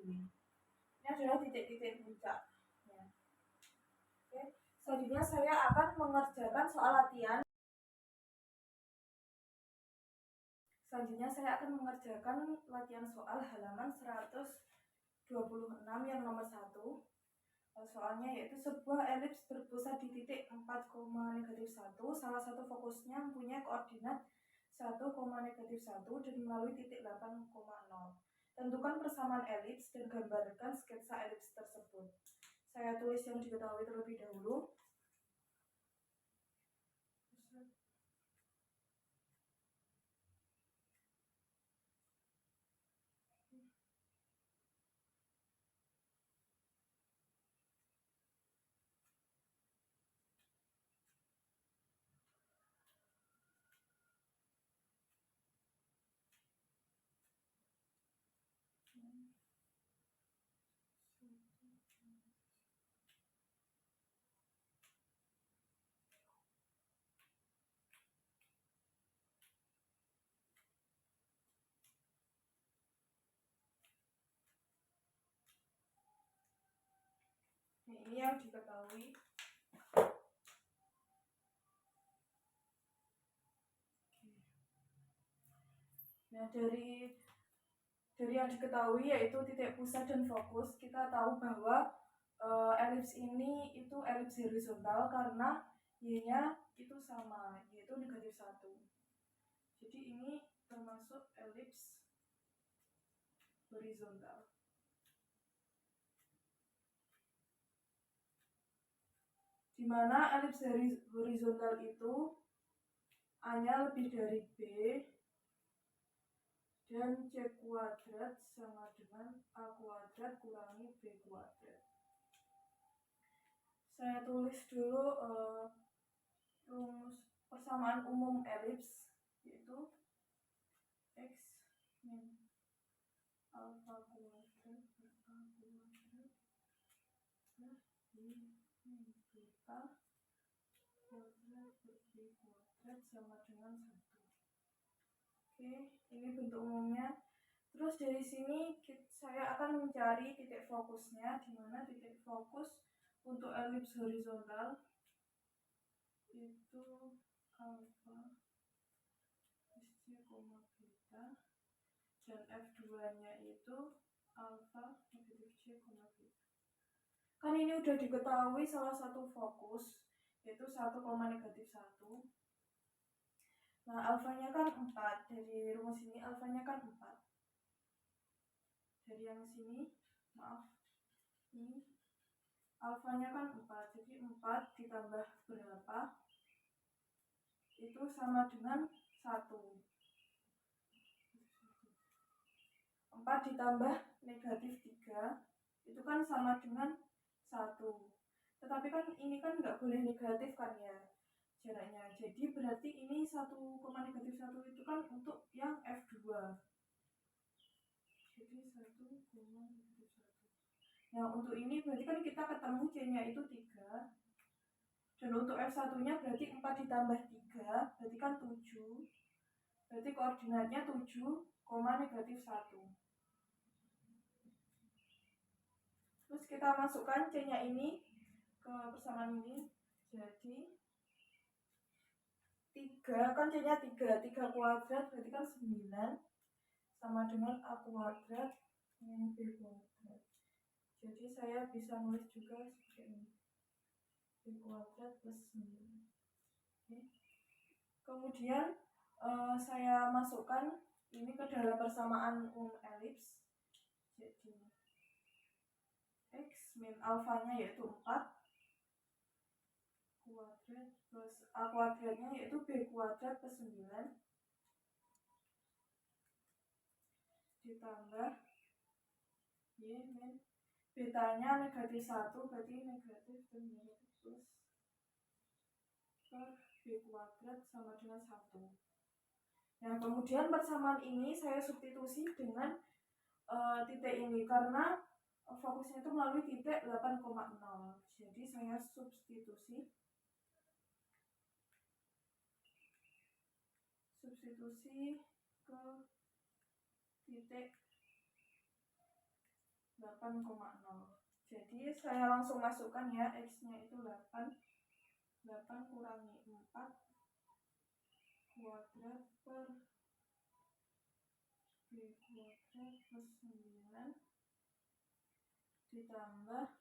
Ini adalah titik-titik puncak. Ya. Oke. Selanjutnya saya akan mengerjakan soal latihan. Soal halaman 126 yang nomor 1. Soalnya yaitu sebuah elips berpusat di titik 4,-1, salah satu fokusnya mempunyai koordinat 1,-1 dan melalui titik 8,0. Tentukan persamaan elips dan gambarkan sketsa elips tersebut. Saya tulis yang diketahui terlebih dahulu. ini yang diketahui. Nah, dari yang diketahui yaitu titik pusat dan fokus, kita tahu bahwa elips ini itu elips horizontal karena y-nya itu sama, yaitu -1. Jadi ini termasuk elips horizontal. Dimana elips horizontal itu A-nya lebih dari B dan C kuadrat sama dengan A kuadrat kurangi B kuadrat. Saya tulis dulu rumus persamaan umum elips, yaitu X min alpha kuadrat per A kuadrat per Y min beta kuadrat per B kuadrat sama dengan 1. Oke, ini bentuk umumnya. Terus dari sini saya akan mencari titik fokusnya, di mana titik fokus untuk elips horizontal itu alfa SC, beta dan F2-nya itu alfa negatif C, beta. Kan ini udah diketahui salah satu fokus yaitu 1, -1. Nah, alfanya kan 4. Dari rumus ini alfanya kan 4. Dari yang sini, maaf, ini alfanya kan 4. Jadi 4 ditambah berapa? Itu sama dengan 1. 4 ditambah -3 itu kan sama dengan 1. Tetapi kan ini kan nggak boleh negatif kan ya jaraknya. Jadi berarti ini 1, -1 itu kan untuk yang F2. Jadi 1, Nah, untuk ini berarti kan kita ketemu C-nya itu 3. Dan untuk F1-nya berarti 4 ditambah 3, berarti kan 7. Berarti koordinatnya 7, -1. Terus kita masukkan C-nya ini ke persamaan ini. Jadi 3, kan C-nya 3 kuadrat berarti kan 9 sama dengan A kuadrat min B kuadrat. Jadi saya bisa nulis juga seperti ini. B kuadrat plus 9. Oke. Kemudian saya masukkan ini ke dalam persamaan umum elips. Jadi X min alfanya yaitu 4 kuadrat plus A kuadratnya yaitu B kuadrat plus 9 ditambah Y min betanya -1 berarti negatif dan negatif plus per B kuadrat sama dengan 1. Nah, kemudian persamaan ini saya substitusi dengan titik ini karena fokusnya itu melalui titik 8,0. Jadi saya substitusi ke titik 8,0. Jadi saya langsung masukkan ya, X-nya itu 8 kurangi 4 kuadrat per B kuadrat plus 9 ditambah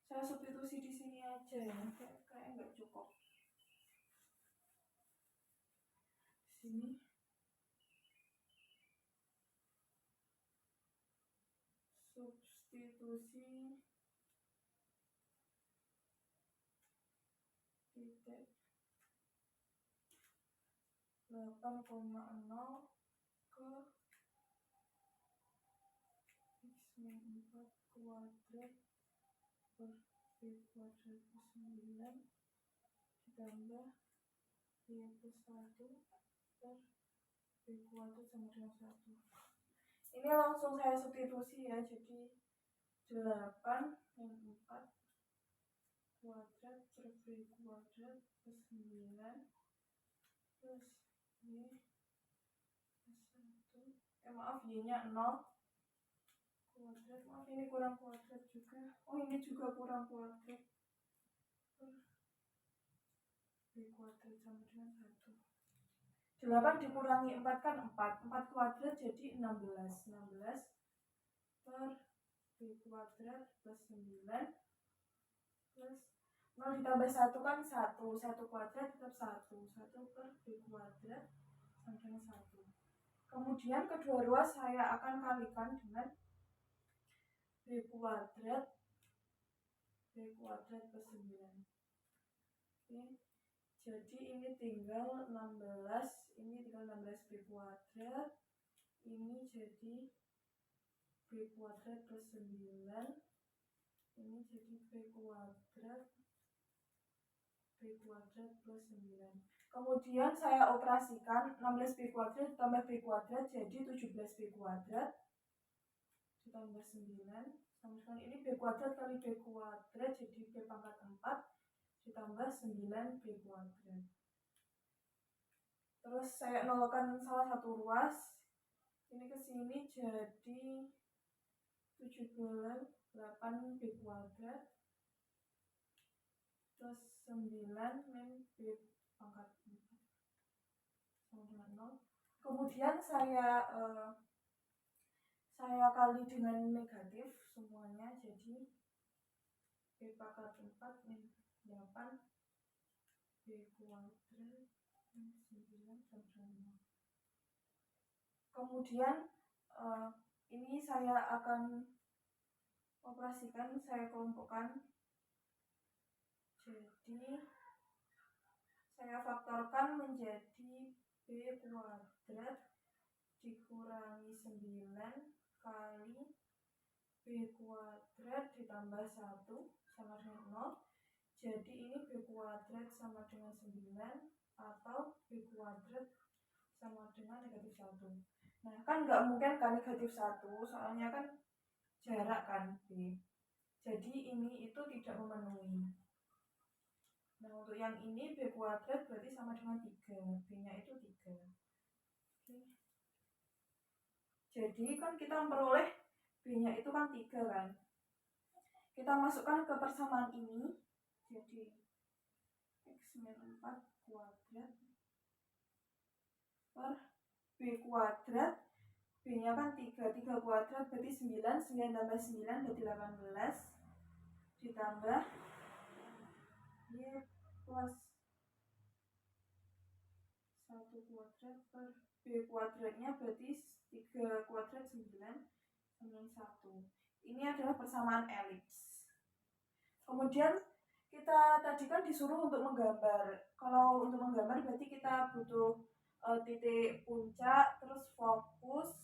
saya substitusi di sini aja ya, kayak nggak cukup. Di sini substitusi titik 8,0 ke X min 4 kuadrat per B kuadrat plus 9 ditambah Y plus 1 per B kuadrat sama dengan 1. Ini langsung saya substitusi ya, jadi 8 min 4 kuadrat per B kuadrat plus 9 plus Y plus 1, maaf Y nya 0 kuadrat, maaf ini kurang kuadrat juga. Oh ini juga kurang kuadrat. B kuadrat sama dengan 1. 8 dikurangi 4 kan 4. 4 kuadrat jadi 16. 16 per B kuadrat plus 9 plus 0 ditambah 1 kan 1. 1 kuadrat tetap 1. 1 per B kuadrat sama dengan 1. Kemudian kedua ruas saya akan kalikan dengan B kuadrat plus 9. Oke. Jadi ini tinggal 16, ini tinggal 16 B kuadrat, ini jadi B kuadrat plus 9, ini jadi B kuadrat plus 9. Kemudian saya operasikan 16 B kuadrat ditambah B kuadrat jadi 17 B kuadrat ditambah 9 sama dengan ini B kuadrat kali B kuadrat jadi B pangkat 4 ditambah 9 B kuadrat. Terus saya nolkan salah satu ruas, ini ke sini jadi 8 B kuadrat plus 9 min B pangkat 4 sama dengan 0. Kemudian saya kali dengan negatif semuanya, jadi B pangkat 4 min 8 B kuadrat min 9 sama dengan 0. Kemudian ini saya akan operasikan, saya kelompokkan, jadi saya faktorkan menjadi B kuadrat dikurangi 9 kali B kuadrat ditambah 1 sama dengan 0. Jadi ini B kuadrat sama dengan 9 atau B kuadrat sama dengan negatif 1. Nah kan nggak mungkin kan negatif 1, soalnya kan jarak kan B. Jadi ini itu tidak memenuhi. Nah untuk yang ini B kuadrat berarti sama dengan 3, B nya itu 3. Oke. Jadi kan kita memperoleh B nya itu kan 3 kan. Kita masukkan ke persamaan ini, jadi X min 4 kuadrat per B kuadrat, B nya kan 3, 3 kuadrat berarti 9, 9 tambah 9 berarti 18 ditambah Y plus 1 kuadrat per B kuadratnya berarti 3 kuadrat 9 sama 1. Ini adalah persamaan elips. Kemudian kita tadi kan disuruh untuk menggambar. Kalau untuk menggambar berarti kita butuh titik puncak, terus fokus,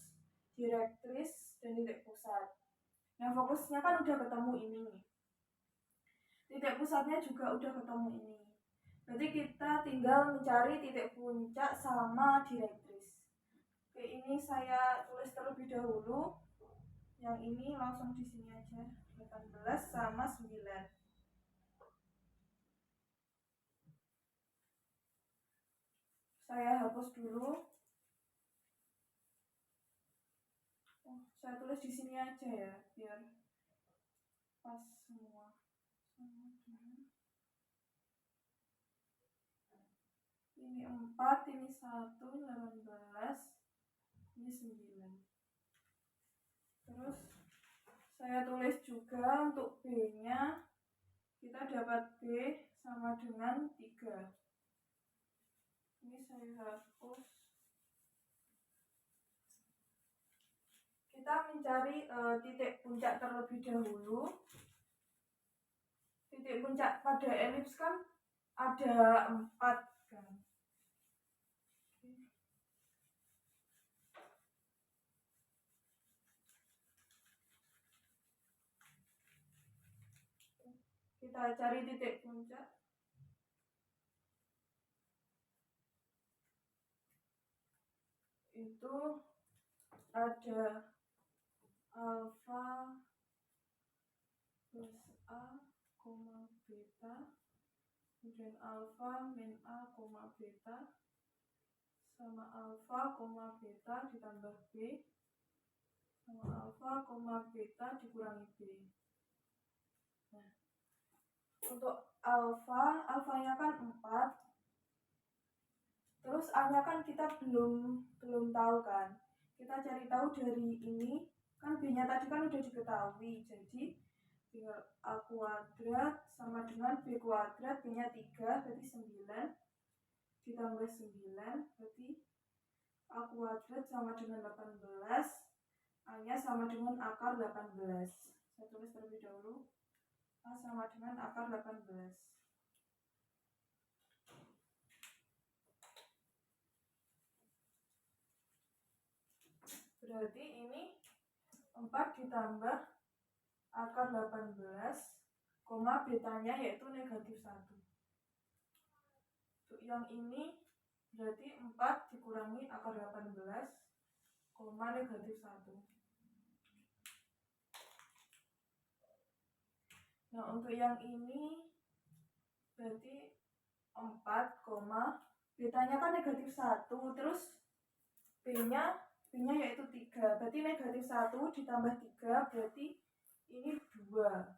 direktris, dan titik pusat. Nah fokusnya kan udah ketemu ini. Titik pusatnya juga udah ketemu ini. Berarti kita tinggal mencari titik puncak sama direktris. Oke, ini saya tulis terlebih dahulu. Yang ini langsung di sini aja. 18 sama 9. Saya hapus dulu. Saya tulis di sini aja ya, biar pas semua. Ini 4, ini 1, 18, ini 9. Terus saya tulis juga untuk B-nya, kita dapat B sama dengan 3. Ini saya hapus. Kita mencari titik puncak terlebih dahulu. Titik puncak pada elips kan ada 4 kan. Kita cari titik puncak. Itu ada alfa plus A, beta, kemudian alfa min A, beta, sama alfa, beta ditambah B, sama alfa, beta dikurangi B. Nah, untuk alfanya kan 4. Terus A-nya kan kita belum tahu kan. Kita cari tahu dari ini, kan B-nya tadi kan udah diketahui. Jadi tinggal A kuadrat sama dengan B kuadrat, B-nya 3, berarti 9. Ditambah 9, berarti A kuadrat sama dengan 18. A-nya sama dengan akar 18. Saya tulis terlebih dahulu. A sama dengan akar 18. Berarti ini 4 ditambah akar 18, betanya yaitu negatif 1. Untuk yang ini berarti 4 dikurangi akar 18, negatif 1. Nah, untuk yang ini berarti 4, betanya kan negatif 1, terus B-nya yaitu 3. Berarti negatif 1 ditambah 3 berarti ini 2.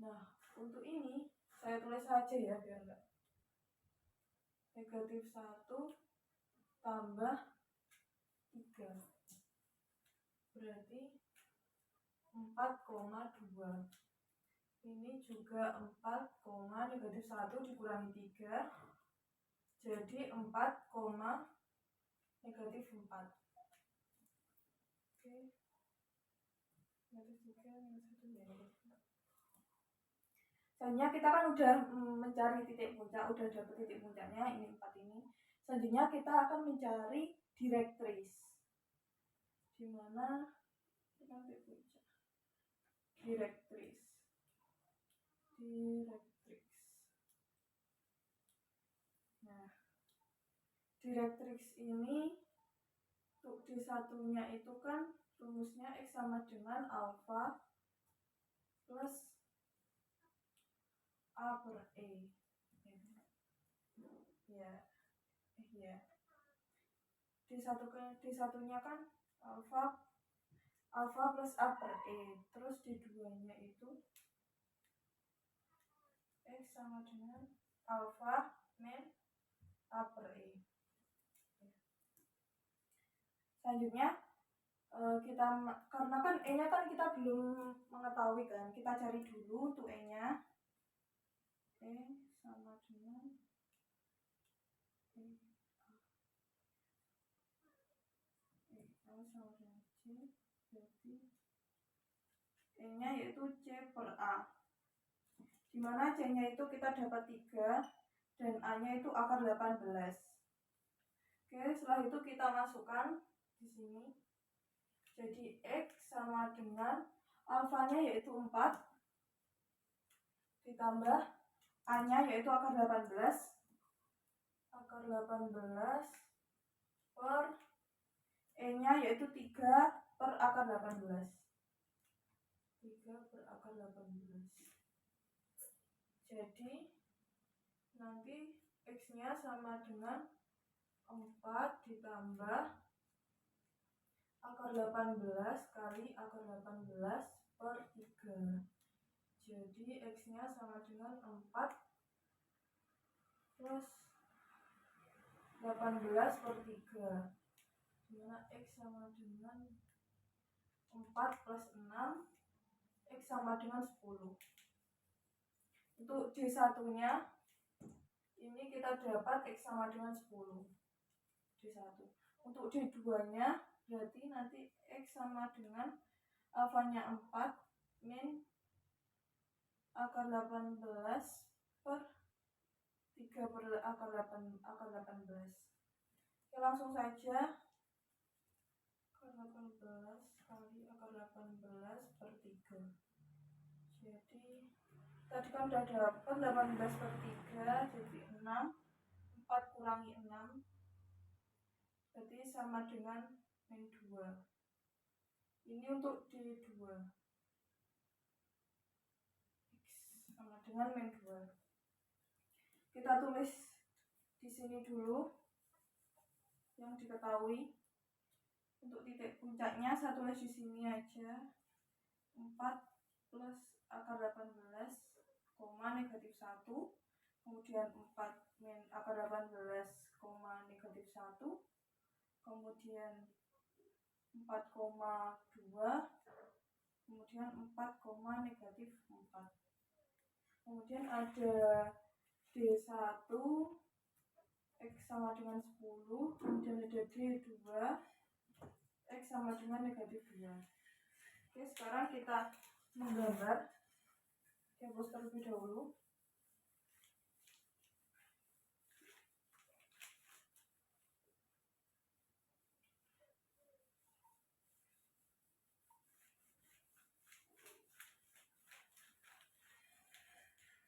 Nah, untuk ini saya tulis saja ya biar enggak. Negatif 1 tambah 3 berarti 4,2. Ini juga 4, negatif 1 dikurangi 3 jadi 4, negatif 4. Oke. Negatif 3 minus 1 negatif 4. Selanjutnya kita kan udah mencari titik puncak, udah dapet titik puncaknya, ini 4 ini. Selanjutnya kita akan mencari direktris. Dimana kita titik puncak? Direktris. Nah, direktris ini untuk D1-nya itu kan rumusnya X sama dengan alfa plus A per E. Ya. D1-nya kan alfa plus A per E. Terus D2-nya itu X sama dengan alfa min A per E. Selanjutnya kita, karena kan E-nya kan kita belum mengetahui kan, kita cari dulu untuk E-nya. E sama dengan sama dengan C, berarti E-nya yaitu C per A. Dimana C-nya itu kita dapat 3 dan A-nya itu akar 18. Oke, setelah itu kita masukkan di sini. Jadi X sama dengan alfanya yaitu 4 ditambah A-nya yaitu akar 18. Akar 18 per E-nya yaitu 3 per akar 18. 3 per akar 18. Jadi nanti X-nya sama dengan 4 ditambah akar 18 kali akar 18 per 3. Jadi X-nya sama dengan 4 plus 18 per 3. Dimana X sama dengan 4 plus 6, X sama dengan 10. Untuk D1-nya ini kita dapat X sama dengan 10. D1. Untuk D2-nya berarti nanti X sama dengan alfanya 4 min akar 18 per 3 per akar 18. Oke, langsung saja. Akar 18 kali akar 18 per 3. Jadi tadi kan udah dapat 18 per 3 jadi 6. 4 kurangi 6 berarti sama dengan min 2. Ini untuk D2. X sama dengan min 2. Kita tulis di sini dulu yang diketahui. Untuk titik puncaknya saya tulis di sini aja, 4 plus akar 18, negatif 1, kemudian 4 min akar 18, negatif 1, kemudian 4,2, kemudian 4, negatif 4. Kemudian ada D1, X sama dengan 10, kemudian ada D2, X sama dengan negatif 2. Oke, sekarang kita menggambar. Hapus terlebih dahulu.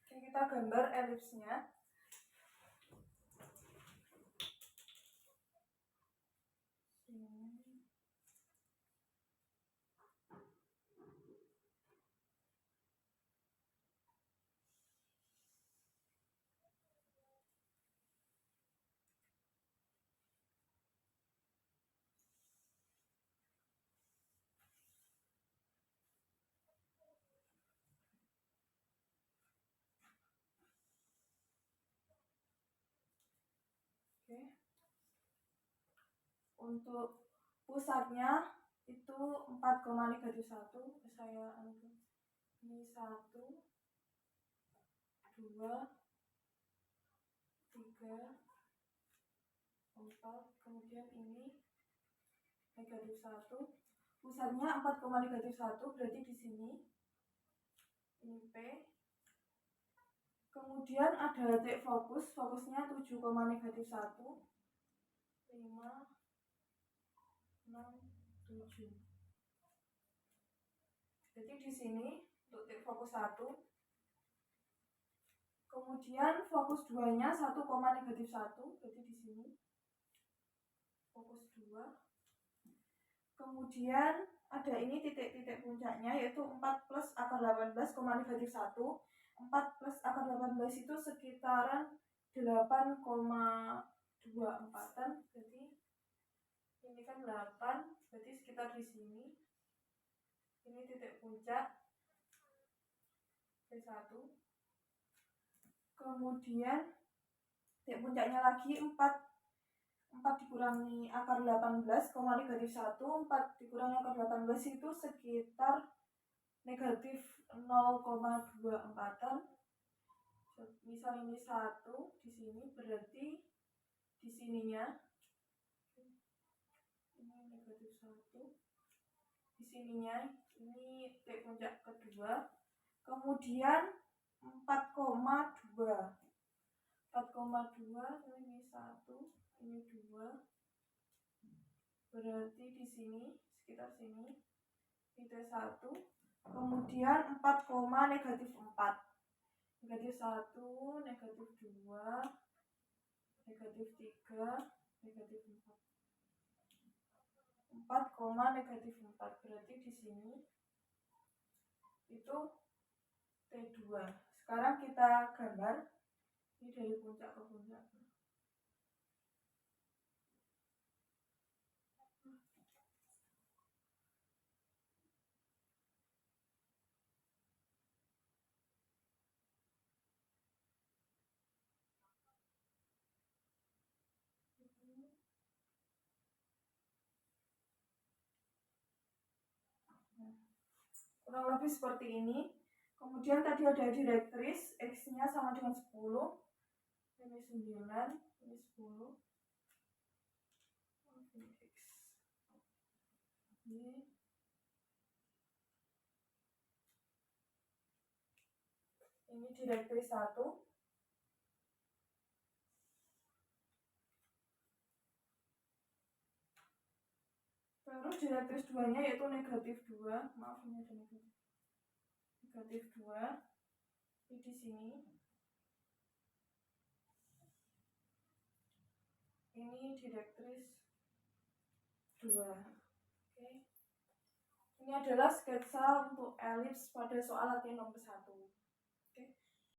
Oke, kita gambar elipsnya. Oke. Untuk pusatnya itu 4, negatif 1. Saya ini 1, 2, 3, 4, kemudian ini negatif 1. Pusatnya 4, negatif 1, berarti di sini ini P. Kemudian ada titik fokus, fokusnya 7, negatif 1, 5, 6, 7. Jadi di sini untuk titik fokus 1. Kemudian fokus 2-nya 1, negatif 1, berarti di sini fokus 2. Kemudian ada ini titik-titik puncaknya, yaitu 4 plus akar 18, negatif 1. 4 plus akar 18 itu sekitaran 8,24-an, berarti ini kan 8, berarti sekitar di sini. Ini titik puncak P1. Kemudian titik puncaknya lagi 4 dikurangi akar 18, negatif 1, 4 dikurangi akar 18 itu sekitar negatif 0,24-an. Misal ini 1 di sini, berarti di sininya ini negatif 1, di sininya ini titik puncak kedua. Kemudian 4,2, ini 1, ini 2, berarti di sini sekitar sini itu 1. Kemudian 4, negatif 4, negatif 1, negatif 2, negatif 3, negatif 4. 4, negatif 4, berarti di sini itu T2. Sekarang kita gambar ini dari puncak ke puncak. Kurang lebih seperti ini. Kemudian tadi ada direktris, X-nya sama dengan 10, ini 9, ini 10, ini direktris 1. Terus direktris 2-nya yaitu negatif 2. Maaf, ini ada negatif 2. Ini di sini. Ini direktris 2. Oke. Ini adalah sketsa untuk elips pada soal latihan nomor 1.